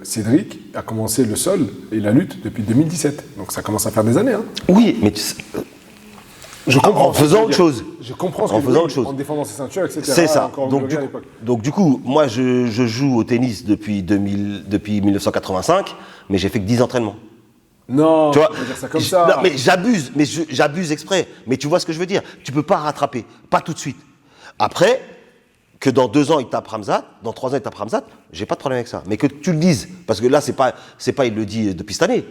Cédric a commencé le sol et la lutte depuis 2017. Donc ça commence à faire des années. Hein. Oui, mais Je comprends. en faisant autre chose. Je comprends ce En que faisant tu autre chose. En défendant ses ceintures, etc. C'est ça. Encore Donc du coup, moi je joue au tennis depuis 1985, mais j'ai fait que 10 entraînements. Non, Tu vois, tu peux dire ça comme ça. Non, mais j'abuse exprès. Mais tu vois ce que je veux dire. Tu peux pas rattraper, pas tout de suite. Après, que dans 2 ans il tape Khamzat, dans 3 ans il tape Khamzat, j'ai pas de problème avec ça. Mais que tu le dises, parce que là c'est pas il le dit depuis cette année,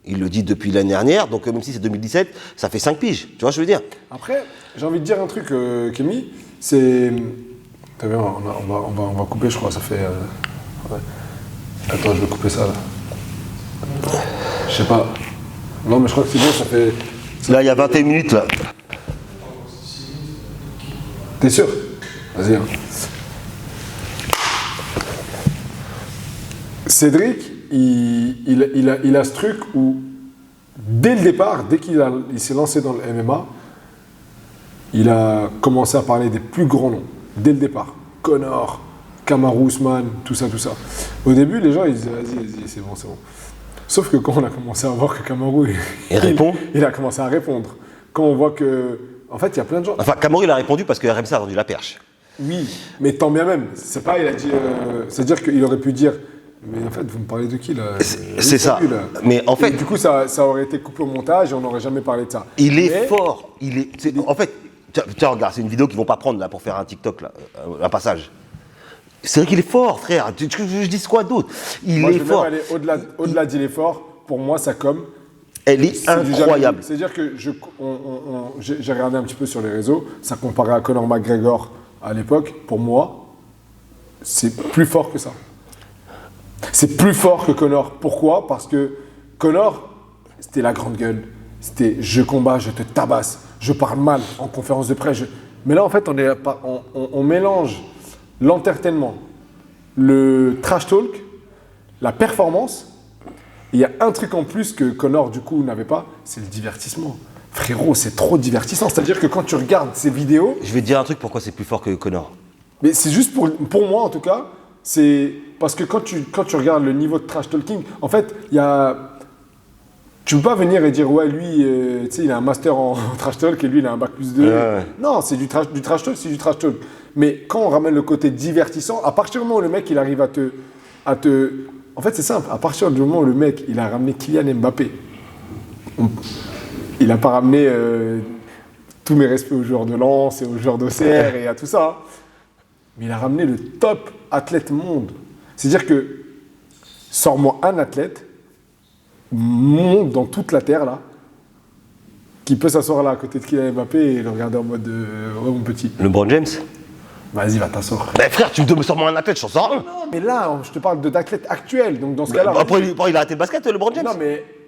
il le dit depuis l'année dernière, donc même si c'est 2017, ça fait 5 piges, tu vois ce que je veux dire. Après, j'ai envie de dire un truc, Kémy, c'est... T'as vu, on va couper, je crois, ça fait... ouais. Attends, je vais couper ça, là. Je sais pas. Non, mais je crois que c'est bon, ça fait... Là il y a 21 minutes, là. T'es sûr? Vas-y. Hein. Cédric, il a ce truc où, dès le départ, dès qu'il s'est lancé dans le MMA, il a commencé à parler des plus grands noms, dès le départ. Conor, Kamaru Usman, tout ça. Au début, les gens, ils disaient, vas-y, c'est bon. Sauf que quand on a commencé à voir que Kamaru, il a commencé à répondre. Quand on voit que, en fait, il y a plein de gens... Enfin, Kamaru, il a répondu parce que RMC a vendu la perche. Oui, mais tant bien même. C'est pas, il a dit... c'est-à-dire qu'il aurait pu dire... Mais en fait, vous me parlez de qui, là? C'est ça. Lui, là. Mais en fait... Et du coup, ça aurait été coupé au montage et on n'aurait jamais parlé de ça. Il est fort. En fait, tiens, regarde, c'est une vidéo qu'ils vont pas prendre, là, pour faire un TikTok, là, un passage. C'est vrai qu'il est fort, frère. Je dis quoi d'autre? Il est fort. Même aller au-delà d'il est fort, pour moi, sa com... Elle est incroyable. C'est-à-dire que j'ai regardé un petit peu sur les réseaux, ça comparait à Conor McGregor à l'époque. Pour moi, c'est plus fort que ça. C'est plus fort que Conor. Pourquoi? Parce que Conor, c'était la grande gueule. C'était je combats, je te tabasse, je parle mal en conférence de presse. Mais là, en fait, on mélange l'entertainment, le trash talk, la performance. Il y a un truc en plus que Conor, du coup, n'avait pas, c'est le divertissement. Frérot, c'est trop divertissant. C'est-à-dire que quand tu regardes ces vidéos... Je vais te dire un truc, pourquoi c'est plus fort que Conor. Mais c'est juste pour moi, en tout cas, c'est parce que quand tu regardes le niveau de trash talking, en fait, il y a... Tu peux pas venir et dire, ouais, lui, tu sais, il a un master en trash talk et lui, il a un bac plus 2. Ouais. Non, c'est du trash talk, c'est du trash talk. Mais quand on ramène le côté divertissant, à partir du moment où le mec, il arrive à te... En fait, c'est simple. À partir du moment où le mec, il a ramené Kylian Mbappé, il n'a pas ramené tous mes respects aux joueurs de Lens et aux joueurs d'Auxerre et à tout ça. Mais il a ramené le top athlète monde. C'est-à-dire que, sors-moi un athlète, monde dans toute la terre, là, qui peut s'asseoir là à côté de Kylian Mbappé et le regarder en mode ouais, mon petit. LeBron James. Vas-y, va t'asseoir. Mais frère, tu me demandes sûrement un athlète, je t'en sors un. Non, mais là, je te parle d'athlètes actuels. Donc dans ce cas-là. Après, il a arrêté le basket, LeBron James.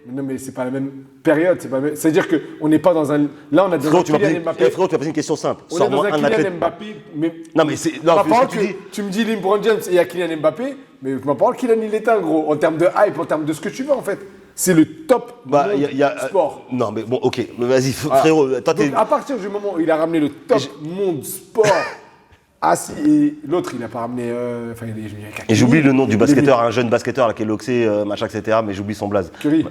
Non, mais c'est pas la même période. C'est-à-dire qu'on n'est pas dans un. Là, on a Frérot, tu m'as Kylian Mbappé. posé une question simple. On est dans Sors-moi un un Kylian athlète. Mbappé. Mais Non, mais c'est. Non, ma c'est parole ce que tu dis. tu me dis LeBron James et il y a Kylian Mbappé, mais ma parole, Kylian, il est un gros. En termes de hype, en termes de ce que tu veux, en fait. C'est le top Bah, monde sport. Non, mais bon, ok. Mais vas-y, frérot. Toi, Donc, à partir du moment où il a ramené le top monde sport. Ah si, et l'autre, il n'a pas ramené... Et j'oublie le nom du basketteur, un jeune basketteur là, qui est loxé, machin, etc. Mais j'oublie son blaze. Curry.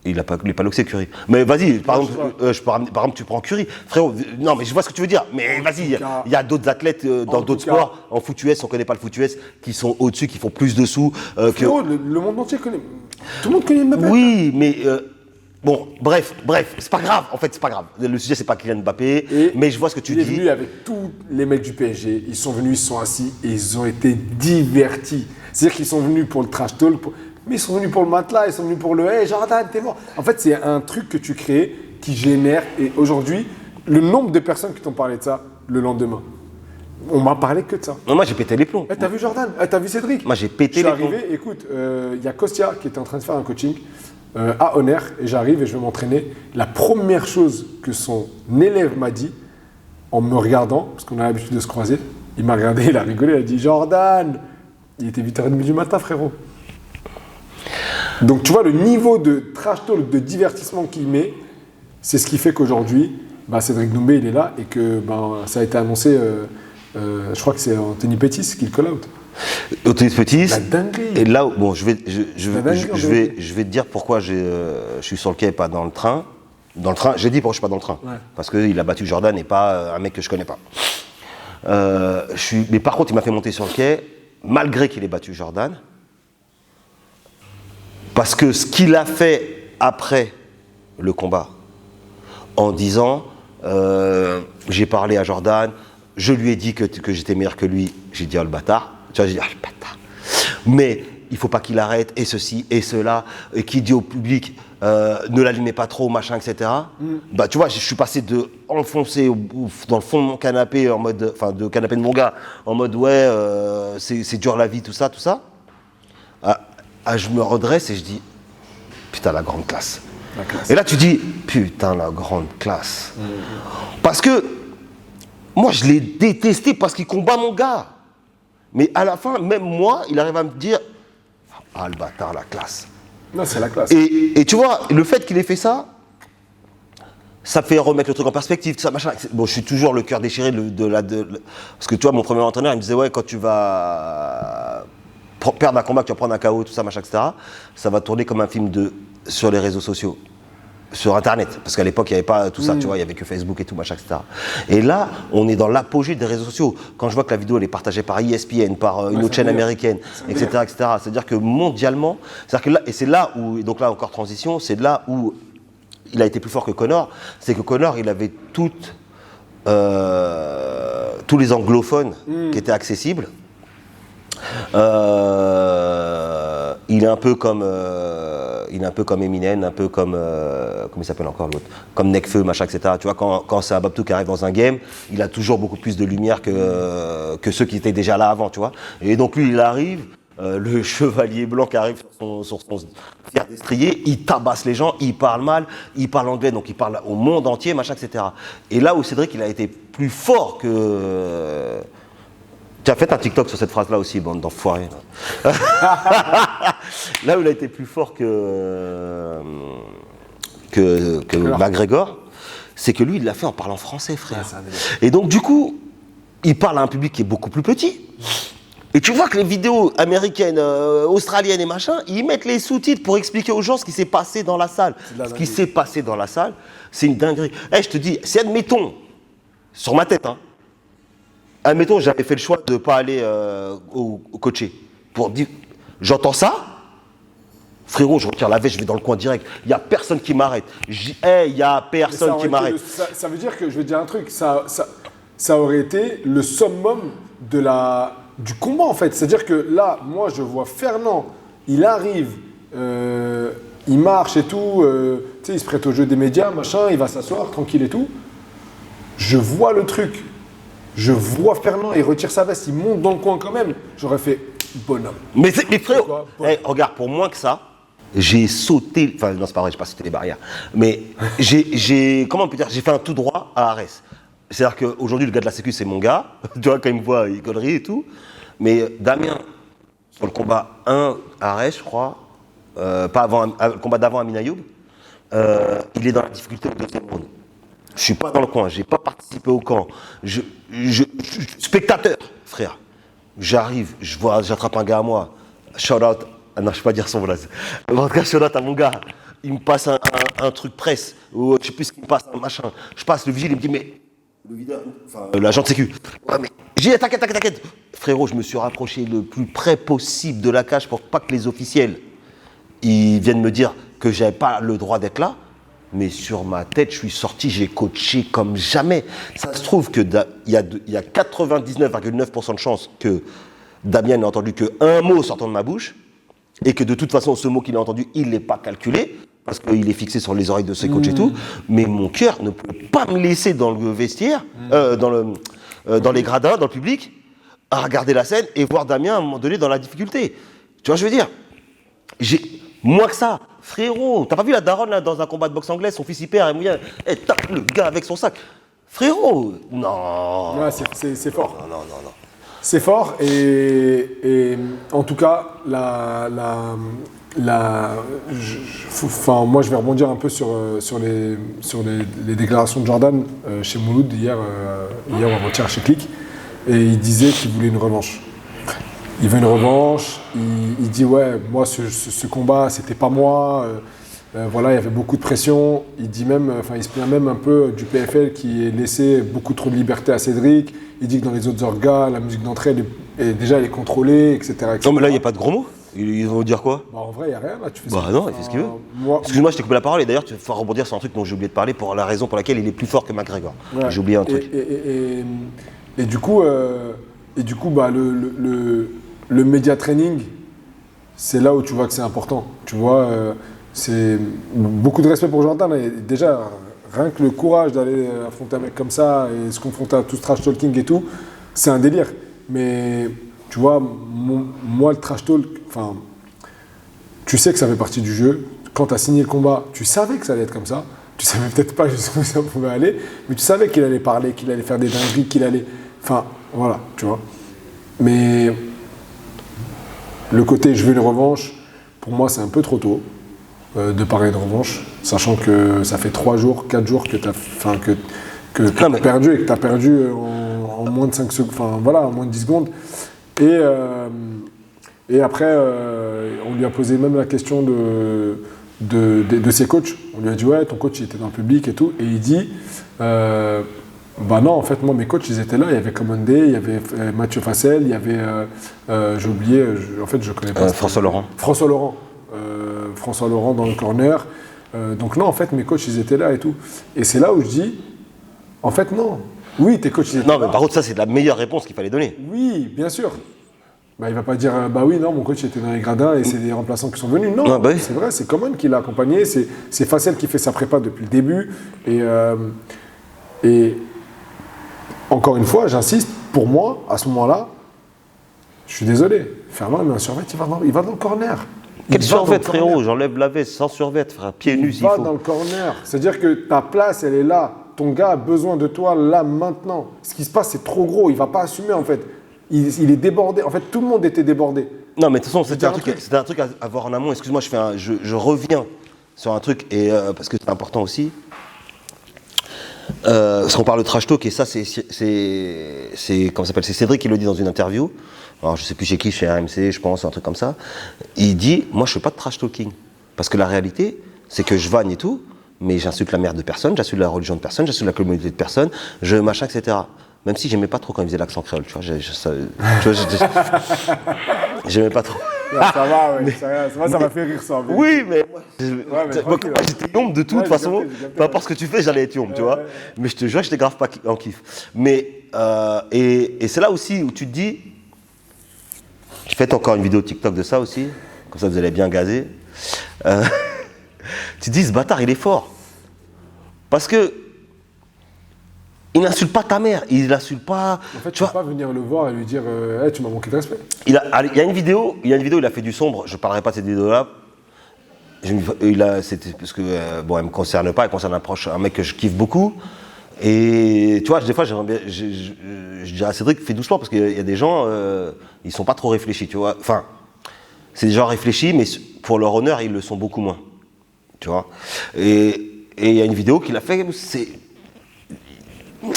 Il n'est pas loxé, Curry. Mais vas-y, par exemple, tu prends Curry. Frérot, non, mais je vois ce que tu veux dire. Mais vas-y, il y a d'autres athlètes dans d'autres sports, en foot US, on ne connaît pas le foot US, qui sont au-dessus, qui font plus de sous. Frérot, le monde entier connaît... Tout le monde connaît Mbappé. Oui, mais... Bon, bref, c'est pas grave, en fait, c'est pas grave. Le sujet, c'est pas Kylian Mbappé, mais je vois ce que tu dis. Il est venu avec tous les mecs du PSG, ils sont venus, ils se sont assis et ils ont été divertis. C'est-à-dire qu'ils sont venus pour le trash talk, mais ils sont venus pour le matelas, ils sont venus pour le « Hey, Jordan, t'es mort ». En fait, c'est un truc que tu crées qui génère, et aujourd'hui, le nombre de personnes qui t'ont parlé de ça le lendemain, on m'a parlé que de ça. Non, moi, j'ai pété les plombs. T'as vu Jordan? T'as vu Cédric? Moi, j'ai pété les plombs. Je suis arrivé, écoute, il y a Kostia qui était en train de faire un coaching à Honner, et j'arrive et je vais m'entraîner. La première chose que son élève m'a dit, en me regardant, parce qu'on a l'habitude de se croiser, il m'a regardé, il a rigolé, il a dit « Jordan !» Il était 8h30 du matin, frérot. Donc tu vois, le niveau de trash talk, de divertissement qu'il met, c'est ce qui fait qu'aujourd'hui, Cédric Doumbé, il est là, et que ça a été annoncé, je crois que c'est Anthony Pettis qui le call out. Anthony Pettis. La dinguerie. Et là, bon, je vais te dire pourquoi je suis sur le quai et pas dans le train. Dans le train, j'ai dit pourquoi je suis pas dans le train. Ouais. Parce qu'il a battu Jordan et pas un mec que je connais pas. Mais par contre, il m'a fait monter sur le quai, malgré qu'il ait battu Jordan. Parce que ce qu'il a fait après le combat, en disant j'ai parlé à Jordan, je lui ai dit que j'étais meilleur que lui. J'ai dit, oh le bâtard. Tu vois, j'ai dit, oh le bâtard. Mais il faut pas qu'il arrête, et ceci, et cela. Et qui dit au public, ne l'allumez pas trop, machin, etc. Bah, tu vois, je suis passé de enfoncer dans le fond de mon canapé, en mode, enfin, de canapé de mon gars, en mode, ouais, c'est dur la vie, tout ça. Je me redresse et je dis, putain, la grande classe. Et là, tu dis, putain, la grande classe. Parce que, moi, je l'ai détesté parce qu'il combat mon gars. Mais à la fin, même moi, il arrive à me dire, ah, le bâtard, la classe. Non, c'est la classe. Et tu vois, le fait qu'il ait fait ça, ça fait remettre le truc en perspective, tout ça, machin. Bon, je suis toujours le cœur déchiré parce que tu vois, mon premier entraîneur, il me disait, ouais, quand tu vas perdre un combat, que tu vas prendre un KO, tout ça, machin, etc., ça va tourner comme un film sur les réseaux sociaux. Sur Internet, parce qu'à l'époque, il n'y avait pas tout ça, tu vois, il n'y avait que Facebook et tout, machin, etc. Et là, on est dans l'apogée des réseaux sociaux. Quand je vois que la vidéo, elle est partagée par ESPN, par une autre chaîne américaine, etc., etc., c'est-à-dire que mondialement, c'est-à-dire que là, et c'est là où, et donc là encore transition, c'est là où il a été plus fort que Conor, c'est que Conor, il avait tous les anglophones qui étaient accessibles. Il est un peu comme Eminem, un peu comme comment il s'appelle encore l'autre, comme Nekfeu, machin, etc. Tu vois, quand c'est Ababtou qui arrive dans un game, il a toujours beaucoup plus de lumière que ceux qui étaient déjà là avant, tu vois. Et donc lui, il arrive, le chevalier blanc qui arrive sur son fier destrier, il tabasse les gens, il parle mal, il parle anglais, donc il parle au monde entier, machin, etc. Et là où Cédric, il a été plus fort que... Tu as fait un TikTok sur cette phrase-là aussi, bande d'enfoirés. Là où il a été plus fort que McGregor, c'est que lui, il l'a fait en parlant français, frère. Et donc, du coup, il parle à un public qui est beaucoup plus petit. Et tu vois que les vidéos américaines, australiennes et machin, ils mettent les sous-titres pour expliquer aux gens ce qui s'est passé dans la salle. Ce qui s'est passé dans la salle, c'est une dinguerie. Je te dis, si admettons, sur ma tête, hein, admettons, j'avais fait le choix de ne pas aller au coacher. Pour dire, j'entends ça, frérot, je retire la veste, je vais dans le coin direct. Il n'y a personne qui m'arrête. Il n'y a personne qui m'arrête. Ça veut dire que, je vais te dire un truc, ça aurait été le summum du combat, en fait. C'est-à-dire que là, moi, je vois Fernand, il arrive, il marche et tout, tu sais, il se prête au jeu des médias, machin, il va s'asseoir, tranquille et tout. Je vois le truc. Je vois Fernand, il retire sa veste, il monte dans le coin quand même. J'aurais fait bonhomme. Mais frérot, regarde, pour moins que ça, j'ai sauté. Enfin, non, c'est pas vrai, j'ai pas sauté les barrières. Mais comment on peut dire, j'ai fait un tout droit à Arès. C'est-à-dire qu'aujourd'hui, le gars de la Sécu, c'est mon gars. Tu vois, quand il me voit, il connerie et tout. Mais Damien, sur le combat 1 à Arès, je crois, pas avant, le combat d'avant à Minayoub, il est dans la difficulté au deuxième round. Je suis pas dans le coin, j'ai pas participé au camp. Spectateur, frère. J'arrive, j'attrape un gars à moi. Shout out. Ah non, je peux pas dire son blaze. En tout cas, shout out à mon gars. Il me passe un truc presse. Ou je sais plus ce qu'il me passe, un machin. Je passe, le vigile, il me dit, mais. Le videur, enfin, l'agent de sécu. Ouais, mais. J'ai dit, t'inquiète. Frérot, je me suis rapproché le plus près possible de la cage pour pas que les officiels ils viennent me dire que j'avais pas le droit d'être là. Mais sur ma tête, je suis sorti, j'ai coaché comme jamais. Ça se trouve qu'il y a 99,9% de chances que Damien n'ait entendu qu'un mot sortant de ma bouche et que de toute façon, ce mot qu'il a entendu, il ne l'ait pas calculé parce qu'il est fixé sur les oreilles de ses coachs et tout. Mais mon cœur ne peut pas me laisser dans le vestiaire, dans les gradins, dans le public, à regarder la scène et voir Damien à un moment donné dans la difficulté. Tu vois, je veux dire, moins que ça. Frérot, t'as pas vu la daronne là dans un combat de boxe anglaise, son fils hyper, il vient, tape le gars avec son sac. Frérot, non. Ouais, c'est fort. Non. C'est fort et en tout cas, moi je vais rebondir un peu sur les déclarations de Jordan chez Mouloud hier ou avant-hier chez Click, et il disait qu'il voulait une revanche. Il veut une revanche, il dit ouais, moi ce combat c'était pas moi, voilà, il y avait beaucoup de pression. Il dit même, il se plaint même un peu du PFL qui laissait beaucoup trop de liberté à Cédric. Il dit que dans les autres orgas, la musique d'entrée elle est contrôlée, etc. Non mais là il n'y a pas de gros mots. Ils vont dire quoi? En vrai il n'y a rien là, tu fais ça. Non, il fait ce qu'il veut. Excuse-moi, je t'ai coupé la parole et d'ailleurs tu vas rebondir sur un truc dont j'ai oublié de parler pour la raison pour laquelle il est plus fort que McGregor. Ouais. J'ai oublié un truc. Et du coup, bah, le média training, c'est là où tu vois que c'est important. Tu vois, c'est beaucoup de respect pour Jordan. Et déjà, rien que le courage d'aller affronter un mec comme ça et se confronter à tout ce trash talking et tout, c'est un délire. Mais tu vois, moi, le trash talk, enfin, tu sais que ça fait partie du jeu. Quand tu as signé le combat, tu savais que ça allait être comme ça. Tu savais peut-être pas jusqu'où ça pouvait aller, mais tu savais qu'il allait parler, qu'il allait faire des dingueries, qu'il allait... Enfin, voilà, tu vois. Mais le côté je veux une revanche, pour moi, c'est un peu trop tôt de parler de revanche, sachant que ça fait 3 jours, 4 jours que tu as perdu et que tu as perdu en moins de 5 secondes, enfin voilà, en moins de 10 secondes. Et après, on lui a posé même la question de ses coachs. On lui a dit, ouais, ton coach il était dans le public et tout. Et il dit, bah non, en fait, moi, mes coachs, ils étaient là. Il y avait Commandé, il y avait Mathieu Fassel, il y avait, j'ai oublié, en fait, je connais pas. François Laurent. François Laurent dans le corner. Donc non, en fait, mes coachs, ils étaient là et tout. Et c'est là où je dis, en fait, non. Oui, tes coachs, ils étaient là. Non, mais par contre, ça, c'est la meilleure réponse qu'il fallait donner. Oui, bien sûr. Bah, il va pas dire bah oui, non, mon coach était dans les gradins et c'est des remplaçants qui sont venus. Non, Ah, bah oui. c'est vrai, c'est Coman qui l'a accompagné, c'est Fassel qui fait sa prépa depuis le début. Et encore une fois, j'insiste, pour moi, à ce moment-là, je suis désolé, Ferland, il met un survêt, il va dans le corner. Quel survêt, frérot? J'enlève la veste sans survêt, frère, pieds nus s'il Il va faut. dans le corner. C'est-à-dire que ta place, elle est là. Ton gars a besoin de toi là, maintenant. Ce qui se passe, c'est trop gros. Il va pas assumer, en fait. Il est débordé. En fait, tout le monde était débordé. Non, mais de toute façon, c'était C'était un truc à voir en amont. Excuse-moi, je reviens sur un truc, et, parce que c'est important aussi. Parce qu'on parle de trash talk, et ça, c'est comment ça s'appelle, c'est Cédric qui le dit dans une interview. Alors, je sais plus chez qui, chez RMC, je pense, un truc comme ça. Il dit, moi, je fais pas de trash talking. Parce que la réalité, c'est que je vanne et tout, mais j'insulte la mère de personne, j'insulte la religion de personne, j'insulte la communauté de personne, je machin, etc. Même si j'aimais pas trop quand il faisait l'accent créole, tu vois, j'aimais pas trop. Non, ça va, ouais. Ça m'a fait rire, ça. Mais... Oui, mais moi, tranquille, j'étais yombe de toute façon. Peu importe ce que tu fais, j'allais être yombe, tu vois. Mais je te jure, j'étais grave pas en kiff. Mais, et c'est là aussi où tu te dis, faites encore une vidéo TikTok de ça aussi, comme ça vous allez bien gazer. Tu te dis, ce bâtard, il est fort. Parce que, il n'insulte pas ta mère, il n'insulte pas. En fait, tu ne peux pas venir le voir et lui dire hey, tu m'as manqué de respect. Il y a une vidéo, il a fait du sombre, je ne parlerai pas de cette vidéo-là. C'était parce que, bon, elle ne me concerne pas, elle concerne un mec que je kiffe beaucoup. Et tu vois, des fois, je dirais à Cédric, fais doucement, parce qu'il y a des gens, ils ne sont pas trop réfléchis, tu vois. Enfin, c'est des gens réfléchis, mais pour leur honneur, ils le sont beaucoup moins. Tu vois. Et il y a une vidéo qu'il a fait,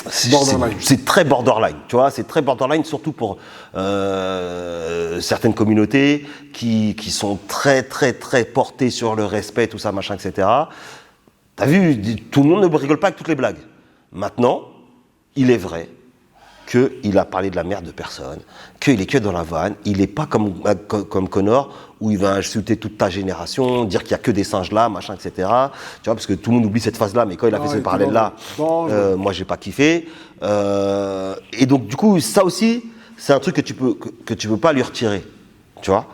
c'est très borderline, tu vois, c'est très borderline, surtout pour certaines communautés qui sont très portées sur le respect, tout ça, machin, etc. T'as vu, tout le monde ne rigole pas avec toutes les blagues. Maintenant, il est vrai qu'il a parlé de la mère de personne, qu'il est que dans la vanne, il n'est pas comme Connor, où il va insulter toute ta génération, dire qu'il n'y a que des singes là, machin, etc. Tu vois, parce que tout le monde oublie cette phase-là, mais quand il a fait ce parallèle-là, moi, j'ai pas kiffé. Et donc, du coup, ça aussi, c'est un truc que tu peux pas lui retirer. Tu vois,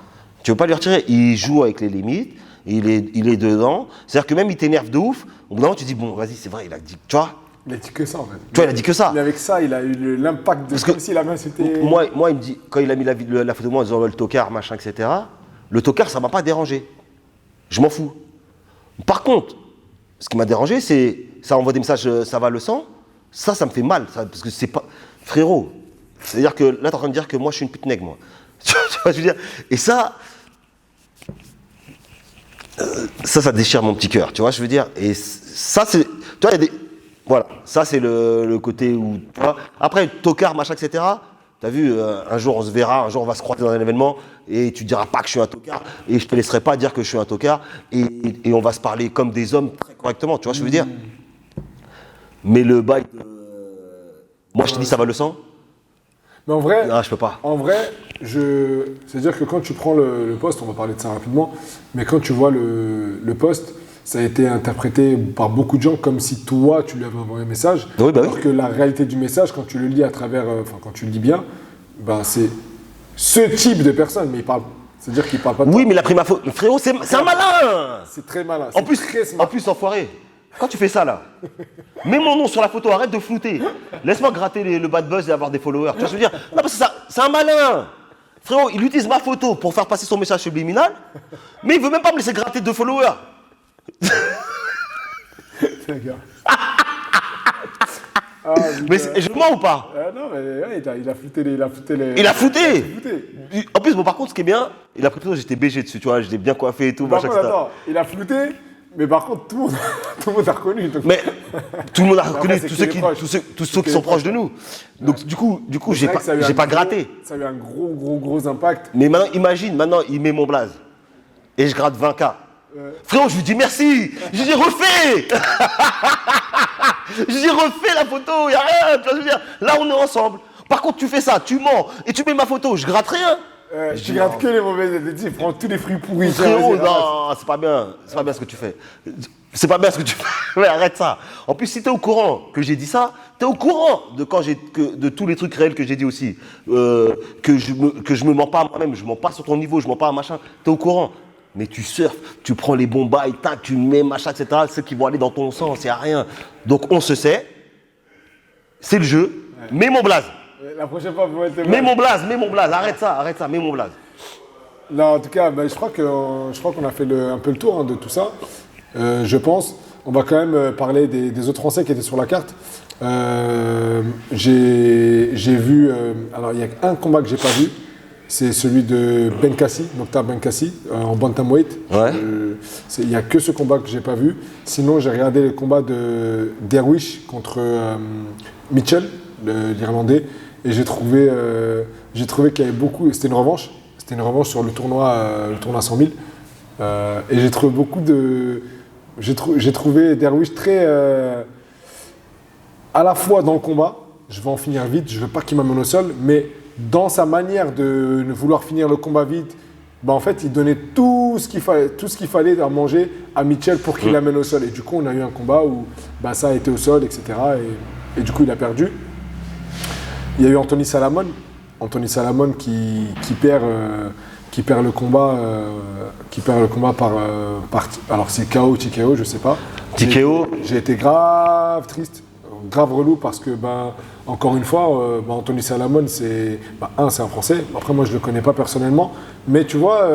tu peux pas lui retirer. Il joue avec les limites, il est dedans. C'est-à-dire que même il t'énerve de ouf. Au bout d'un moment, tu dis, bon, vas-y, c'est vrai, il a dit, tu vois. Il a dit que ça, en fait. Tu vois, il a dit que ça. Mais avec ça, il a eu l'impact de comme si la main c'était. Moi, il me dit, quand il a mis la photo de moi en disant le tocard, machin, etc., le tocard, ça m'a pas dérangé. Je m'en fous. Par contre, ce qui m'a dérangé, c'est ça envoie des messages, ça va le sang. Ça me fait mal, parce que c'est pas. Frérot, c'est-à-dire que là, t'es en train de dire que moi, je suis une pute nègre, moi. Tu vois, je veux dire. Et ça déchire mon petit cœur, tu vois, je veux dire. Et ça, c'est. Tu vois, il y a des. Voilà, ça c'est le côté où, tu vois, après, tocard, machin, etc., t'as vu, un jour on se verra, un jour on va se croiser dans un événement, et tu diras pas que je suis un tocard, et je te laisserai pas dire que je suis un tocard, et on va se parler comme des hommes très correctement, tu vois ce que je veux dire. Mais le bail de... Moi je te dis ça va le sang. Mais en vrai, non, je peux pas. En vrai, c'est-à-dire que quand tu prends le poste, on va parler de ça rapidement, mais quand tu vois le poste, ça a été interprété par beaucoup de gens comme si toi, tu lui avais envoyé un message. Oui, bah oui. Alors que la réalité du message, quand tu le lis à travers, quand tu le lis bien, ben c'est ce type de personne, mais il parle. C'est-à-dire qu'il parle pas de Oui, toi. mais il a pris ma faute. Frérot, c'est un malin. C'est très malin. En plus, très smart. enfoiré, quand tu fais ça là, mets mon nom sur la photo, arrête de flouter. Laisse-moi gratter le bad buzz et avoir des followers. Tu vois ce que je veux dire? Non, parce que c'est un malin. Frérot, il utilise ma photo pour faire passer son message subliminal, mais il veut même pas me laisser gratter 2 followers. Ah, Mais je mens ou pas? non, mais ouais, il a flouté les. Il a flouté. flouté. En plus, bon, par contre, ce qui est bien, il a pris plutôt, j'étais BG dessus, tu vois, j'étais bien coiffé et tout, Par machin, contre, etc. attends, il a flouté, mais par contre, tout le monde a reconnu. Donc. Mais tout le monde a reconnu, après, c'est tous que ceux les qui, proches. tous ceux qui sont proches de nous. Donc, du coup, j'ai C'est vrai que ça a eu pas, un j'ai pas gros- gratté. Ça a eu un gros impact. Mais maintenant, imagine, maintenant, il met mon blaze. Et je gratte 20K. Frérot, je lui dis merci. Je lui dis refais. Je lui dis refais la photo, y a rien. Tu vois ce que je veux dire? Là, on est ensemble. Par contre, tu fais ça, tu mens, et tu mets ma photo, je gratte rien. Tu grattes que les mauvaises il prend tous les fruits pourris. Frérot, Vas-y, non, c'est pas bien. C'est pas bien ce que tu fais. C'est pas bien ce que tu fais. Ouais, arrête ça. En plus, si t'es au courant que j'ai dit ça, t'es au courant de tous les trucs réels que j'ai dit aussi. Que je me mens pas à moi-même, je mens pas sur ton niveau, je mens pas à machin. T'es au courant. Mais tu surfes, tu prends les bons bails, tac, tu mets machin, etc. Ceux qui vont aller dans ton sens, y a rien. Donc on se sait. C'est le jeu. Mets mon blaze. La prochaine fois, vous mettez Mets mon blaze. Arrête ça, mets mon blaze. Non, en tout cas, je crois qu'on a fait un peu le tour de tout ça. Je pense. On va quand même parler des autres Français qui étaient sur la carte. J'ai vu. Alors, il y a un combat que j'ai pas vu. C'est celui de Benkassi, Mokhtar Benkassi, en bantamweight. Ouais. Il n'y a que ce combat que j'ai pas vu. Sinon, j'ai regardé le combat de Derwish contre Mitchell, l'Irlandais, et j'ai trouvé qu'il y avait beaucoup. C'était une revanche. C'était une revanche sur le tournoi 100 000. Et j'ai trouvé beaucoup de. J'ai trouvé Derwish très. À la fois dans le combat, je vais en finir vite, je veux pas qu'il m'amène au sol, mais dans sa manière de vouloir finir le combat vite, en fait, il donnait tout ce qu'il fallait à manger à Mitchell pour qu'il l'amène au sol. Et du coup, on a eu un combat où ça a été au sol, etc. Et du coup, il a perdu. Il y a eu Anthony Salamon qui perd le combat, par alors c'est KO ou TKO, je sais pas. TKO. J'ai été grave triste, grave relou parce que encore une fois, Anthony Salamon, c'est un Français. Après, moi, je le connais pas personnellement, mais tu vois,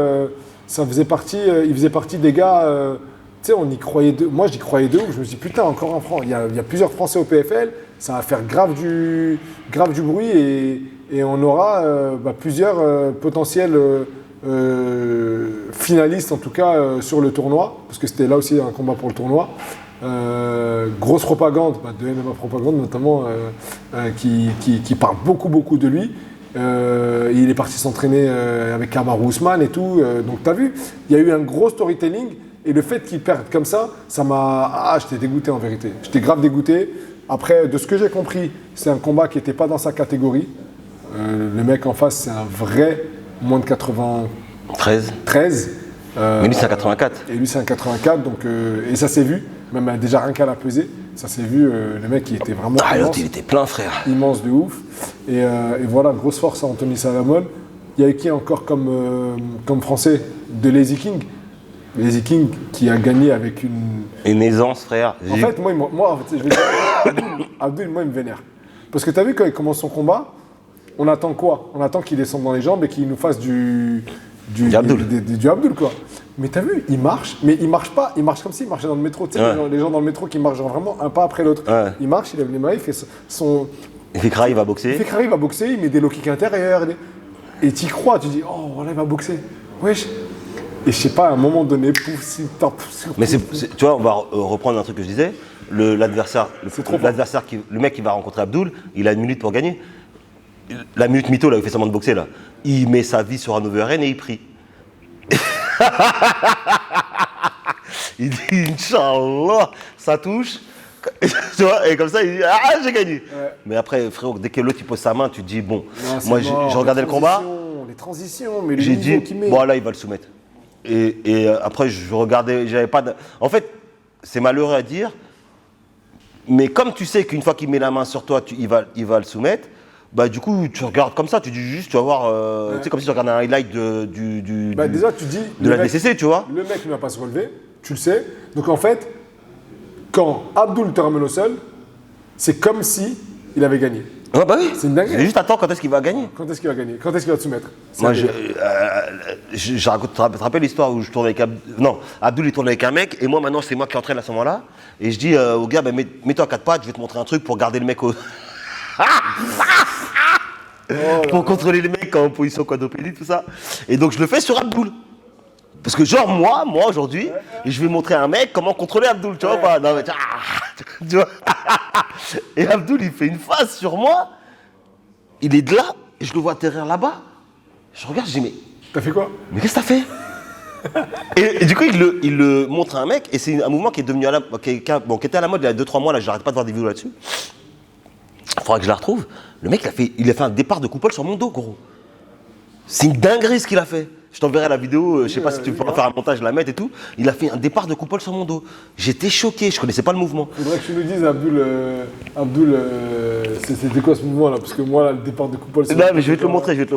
il faisait partie des gars. Tu sais, on y croyait moi, j'y croyais de ouf. Je me suis dit, putain, encore un franc. Il y a plusieurs Français au PFL, ça va faire grave du bruit et on aura plusieurs potentiels finalistes, en tout cas, sur le tournoi, parce que c'était là aussi un combat pour le tournoi. Grosse propagande, de MMA Propagande notamment, qui parle beaucoup de lui. Il est parti s'entraîner avec Kamaru Usman et tout. Donc tu as vu, il y a eu un gros storytelling. Et le fait qu'il perde comme ça m'a. J'étais dégoûté en vérité. J'étais grave dégoûté. Après, de ce que j'ai compris, c'est un combat qui n'était pas dans sa catégorie. Le mec en face, c'est un vrai moins de 93. 13. Mais lui, c'est un 84. Et lui, c'est un 84. Donc, et ça s'est vu. Même déjà rien qu'à la pesée, ça s'est vu. Le mec, il était vraiment. L'autre, il était plein, frère. Immense de ouf. Et voilà, grosse force à Anthony Salamon. Il y a eu qui encore comme français de Lazy King. Lazy King qui a gagné avec une aisance, frère. En fait, moi, je vais dire, Abdul, moi, il me vénère. Parce que tu as vu, quand il commence son combat, on attend quoi? On attend qu'il descende dans les jambes et qu'il nous fasse du Abdul, quoi. Mais tu as vu, il marche, mais il marche pas. Il marche comme s'il marchait dans le métro. Tu sais, les gens dans le métro qui marchent genre vraiment un pas après l'autre. Ouais. Il marche, il lève les mains, il fait son. Fikra, il va boxer. Fikra, il va boxer, il met des low kicks intérieurs. Et tu y crois, tu dis, oh, voilà, il va boxer. Wesh. Et je sais pas, à un moment donné, pouf, mais tu vois, on va reprendre un truc que je disais. L'adversaire, le mec qui va rencontrer Abdul, il a 1 minute pour gagner. La minute mytho, là, il fait semblant de boxer, là. Il met sa vie sur un overhand et il prie. Il dit, Inch'Allah, ça touche. Tu vois, et comme ça, il dit, j'ai gagné. Ouais. Mais après, frérot, dès que l'autre il pose sa main, tu te dis, bon, non, moi, j'ai regardé le combat. Les transitions, mais le j'ai niveau dit, qu'il met. bon, là, il va le soumettre. Et après, je regardais, j'avais pas. En fait, c'est malheureux à dire, mais comme tu sais qu'une fois qu'il met la main sur toi, il va le soumettre, bah du coup, tu regardes comme ça, tu dis juste, tu vas voir, tu sais, comme si tu regardais un highlight Déjà, tu dis. de la DCC, tu vois. Le mec ne va pas se relever, tu le sais. Donc en fait, quand Abdul te ramène au sol, c'est comme si il avait gagné. Ouais, bah oui. C'est une dinguerie. C'est juste attends, quand est-ce qu'il va gagner? Quand est-ce qu'il va gagner? Quand est-ce qu'il va te soumettre? Moi, je raconte, tu te rappelles l'histoire où je tourne avec non, Abdul il tourne avec un mec et moi maintenant c'est moi qui entraîne à ce moment-là et je dis au gars, ben, mets-toi à 4 pattes, je vais te montrer un truc pour garder le mec au. Pour contrôler les mecs en position quadrupédie, tout ça. Et donc je le fais sur Abdul. Parce que genre moi aujourd'hui, je vais montrer à un mec comment contrôler Abdul, tu vois pas? Non mais tu vois. Et Abdul il fait une phase sur moi, il est de là, et je le vois atterrir là-bas. Je regarde, je dis mais T'as fait quoi? qu'est-ce que t'as fait? Et du coup il le montre à un mec, et c'est un mouvement qui est devenu qui était à la mode il y a 2-3 mois, là j'arrête pas de voir des vidéos là-dessus. Il faudra que je la retrouve. Le mec il a fait un départ de coupole sur mon dos, gros. C'est une dinguerie ce qu'il a fait. Je t'enverrai la vidéo, je sais pas si tu pourras faire un montage, la mettre et tout. Il a fait un départ de coupole sur mon dos. J'étais choqué, je connaissais pas le mouvement. Faudrait que tu nous dises, Abdul, c'était quoi ce mouvement là? Parce que moi, là, le départ de coupole. Non, mais je vais te le montrer, Ouais, tu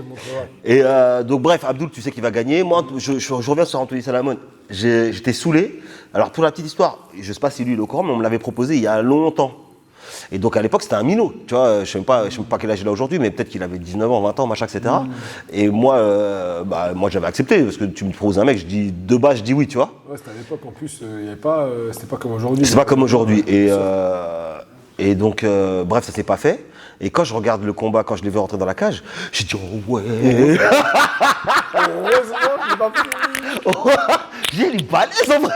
me montreras. Et donc bref, Abdul, tu sais qu'il va gagner. Moi, je reviens sur Anthony Salamone. J'étais saoulé. Alors pour la petite histoire, je sais pas si lui il est au courant, mais on me l'avait proposé il y a longtemps. Et donc à l'époque c'était un minot, tu vois, je sais pas quel âge il a aujourd'hui, mais peut-être qu'il avait 19 ans, 20 ans, machin, etc. Et moi, moi j'avais accepté, parce que tu me proposes un mec, je dis de base, je dis oui, tu vois. Ouais, c'était à l'époque en plus, il y avait pas, c'était pas comme aujourd'hui. C'est pas comme aujourd'hui. Et donc, bref, ça s'est pas fait. Et quand je regarde le combat, quand je l'ai vu rentrer dans la cage, j'ai dit oh ouais. Heureusement, je l'ai pas pris. J'ai les balaises en vrai.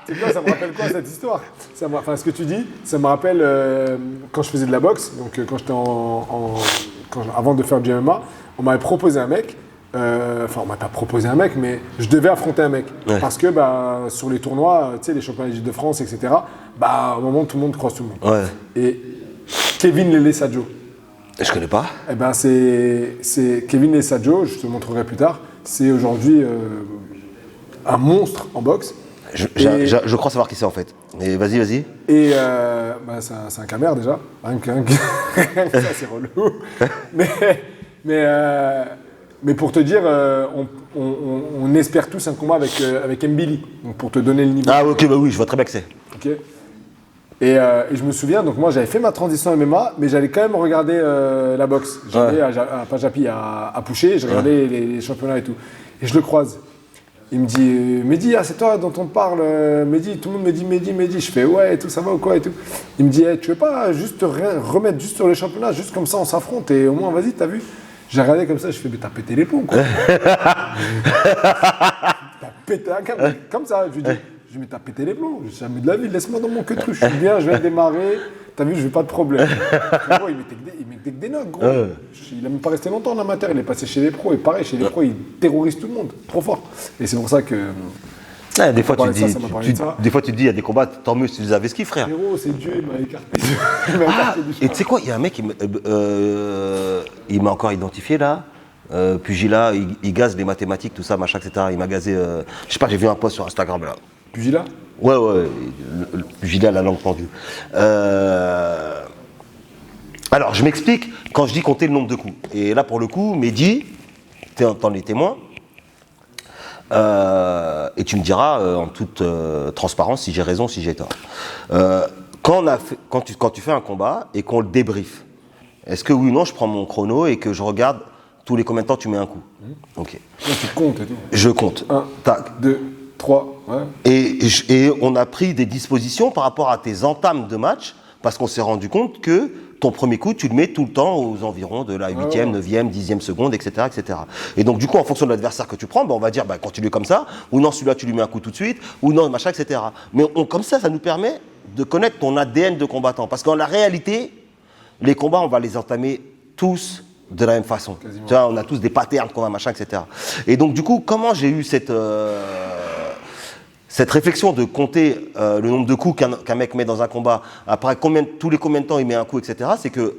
C'est quoi, ça me rappelle quoi cette histoire? Enfin, ce que tu dis, ça me rappelle quand je faisais de la boxe, donc quand j'étais avant de faire du MMA, on m'avait proposé un mec, enfin on m'a pas proposé un mec, mais je devais affronter un mec. Ouais. Parce que sur les tournois, tu sais, les championnats de France, etc., au moment tout le monde croise tout le monde. Ouais. Et Kevin Lele Sadio, Je connais pas. eh ben c'est Kevin Lele Sadio, je te montrerai plus tard, c'est aujourd'hui un monstre en boxe. Je crois savoir qui c'est en fait. Mais vas-y. Et c'est un camère déjà, rien que ça c'est relou. mais pour te dire, on espère tous un combat avec Mbili, donc pour te donner le niveau. Ah ok, bah oui, je vois très bien que c'est. Ok. Et je me souviens, donc moi j'avais fait ma transition MMA, mais j'allais quand même regarder la boxe. J'allais pas Japi, à Pouché, je regardais les championnats et tout. Et je le croise. Il me dit, Mehdi, c'est toi dont on parle, Mehdi, tout le monde me dit Mehdi. Je fais ouais, et tout, ça va ou quoi et tout. Il me dit, tu veux pas juste te remettre juste sur les championnats, juste comme ça on s'affronte et au moins vas-y, t'as vu? J'ai regardé comme ça, je fais, mais t'as pété les plombs quoi. T'as pété un câble, comme ça. Je lui dis, mais t'as pété les plombs, jamais de la vie, laisse-moi dans mon queue de truc, je suis bien, je vais démarrer. T'as vu, je vais pas de problème. Gros, il mettait que des notes, gros. Il a même pas resté longtemps en amateur, il est passé chez les pros. Et pareil, chez les pros, il terrorise tout le monde, trop fort. Et c'est pour ça que. Des fois, tu te dis, il y a des combats, tant mieux si tu les avais ski, frère. Héros, c'est Dieu, il m'a écarté. Et tu sais quoi, il y a un mec, il m'a encore identifié là. Pugilat, il gaze les mathématiques, tout ça, machin, etc. Il m'a gazé. Je sais pas, j'ai vu un post sur Instagram là. Pugilat? Ouais, le Pugilat, la langue pendue. Alors, je m'explique quand je dis compter le nombre de coups. Et là, pour le coup, Mehdi, t'en es témoin. Et tu me diras en toute transparence si j'ai raison, si j'ai tort. Quand tu fais un combat et qu'on le débriefe, est-ce que oui ou non, je prends mon chrono et que je regarde tous les combien de temps tu mets un coup? Ok. Donc, tu comptes et tout. Je compte. 1, 2, 3, ouais. Et on a pris des dispositions par rapport à tes entames de match, parce qu'on s'est rendu compte que ton premier coup, tu le mets tout le temps aux environs de la 8e, 9e, 10e seconde, etc., etc. Et donc, du coup, en fonction de l'adversaire que tu prends, on va dire, continue comme ça, ou non, celui-là, tu lui mets un coup tout de suite, ou non, machin, etc. Mais comme ça nous permet de connaître ton ADN de combattant. Parce qu'en la réalité, les combats, on va les entamer tous de la même façon. Quasiment. Tu vois, on a tous des patterns, combat, machin, etc. Et donc, du coup, comment j'ai eu cette réflexion de compter le nombre de coups qu'un mec met dans un combat, après tous les combien de temps il met un coup, etc., c'est que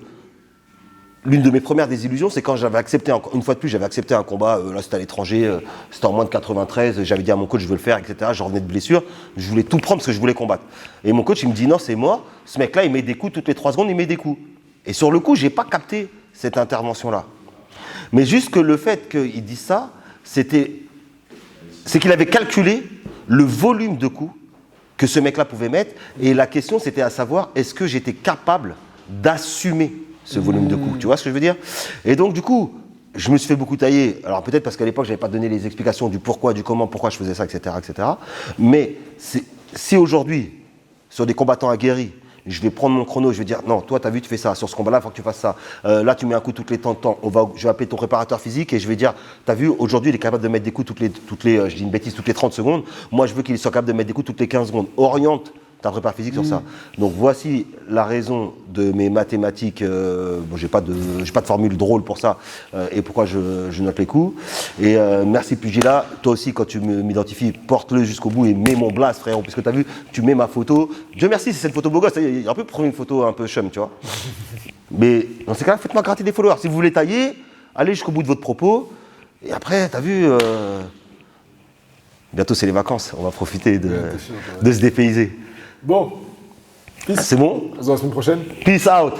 l'une de mes premières désillusions, c'est quand j'avais accepté, une fois de plus, j'avais accepté un combat, là c'était à l'étranger, c'était en moins de 93, j'avais dit à mon coach je veux le faire, etc. Je revenais de blessure, je voulais tout prendre parce que je voulais combattre. Et mon coach il me dit non c'est mort, ce mec-là il met des coups toutes les 3 secondes, il met des coups. Et sur le coup, j'ai pas capté cette intervention-là. Mais juste que le fait qu'il dise ça, c'est qu'il avait calculé le volume de coups que ce mec-là pouvait mettre, et la question c'était à savoir, est-ce que j'étais capable d'assumer ce volume de coups, tu vois ce que je veux dire? Et donc du coup, je me suis fait beaucoup tailler, alors peut-être parce qu'à l'époque, je n'avais pas donné les explications du pourquoi, du comment, pourquoi je faisais ça, etc. etc. Mais si aujourd'hui, sur des combattants aguerris, je vais prendre mon chrono, je vais dire, non, toi, tu as vu, tu fais ça, sur ce combat-là, il faut que tu fasses ça. Là, tu mets un coup toutes les temps de temps, je vais appeler ton préparateur physique et je vais dire, tu as vu, aujourd'hui, il est capable de mettre des coups je dis une bêtise, toutes les 30 secondes. Moi, je veux qu'il soit capable de mettre des coups toutes les 15 secondes. Oriente ta prépa physique sur ça. Donc voici la raison de mes mathématiques. Bon, j'ai pas de formule drôle pour ça et pourquoi je note les coups. Et merci Pugila. Toi aussi, quand tu m'identifies, porte-le jusqu'au bout et mets mon blast, frérot, puisque tu as vu, tu mets ma photo. Dieu merci, c'est cette photo beau gosse. Il aurait pu prendre une photo un peu chum, tu vois. Mais dans ces cas-là, faites-moi gratter des followers. Si vous voulez tailler, allez jusqu'au bout de votre propos. Et après, tu as vu. Bientôt, c'est les vacances. On va profiter de se dépayser. Bon, peace. C'est bon? On se voit la semaine prochaine. Peace out.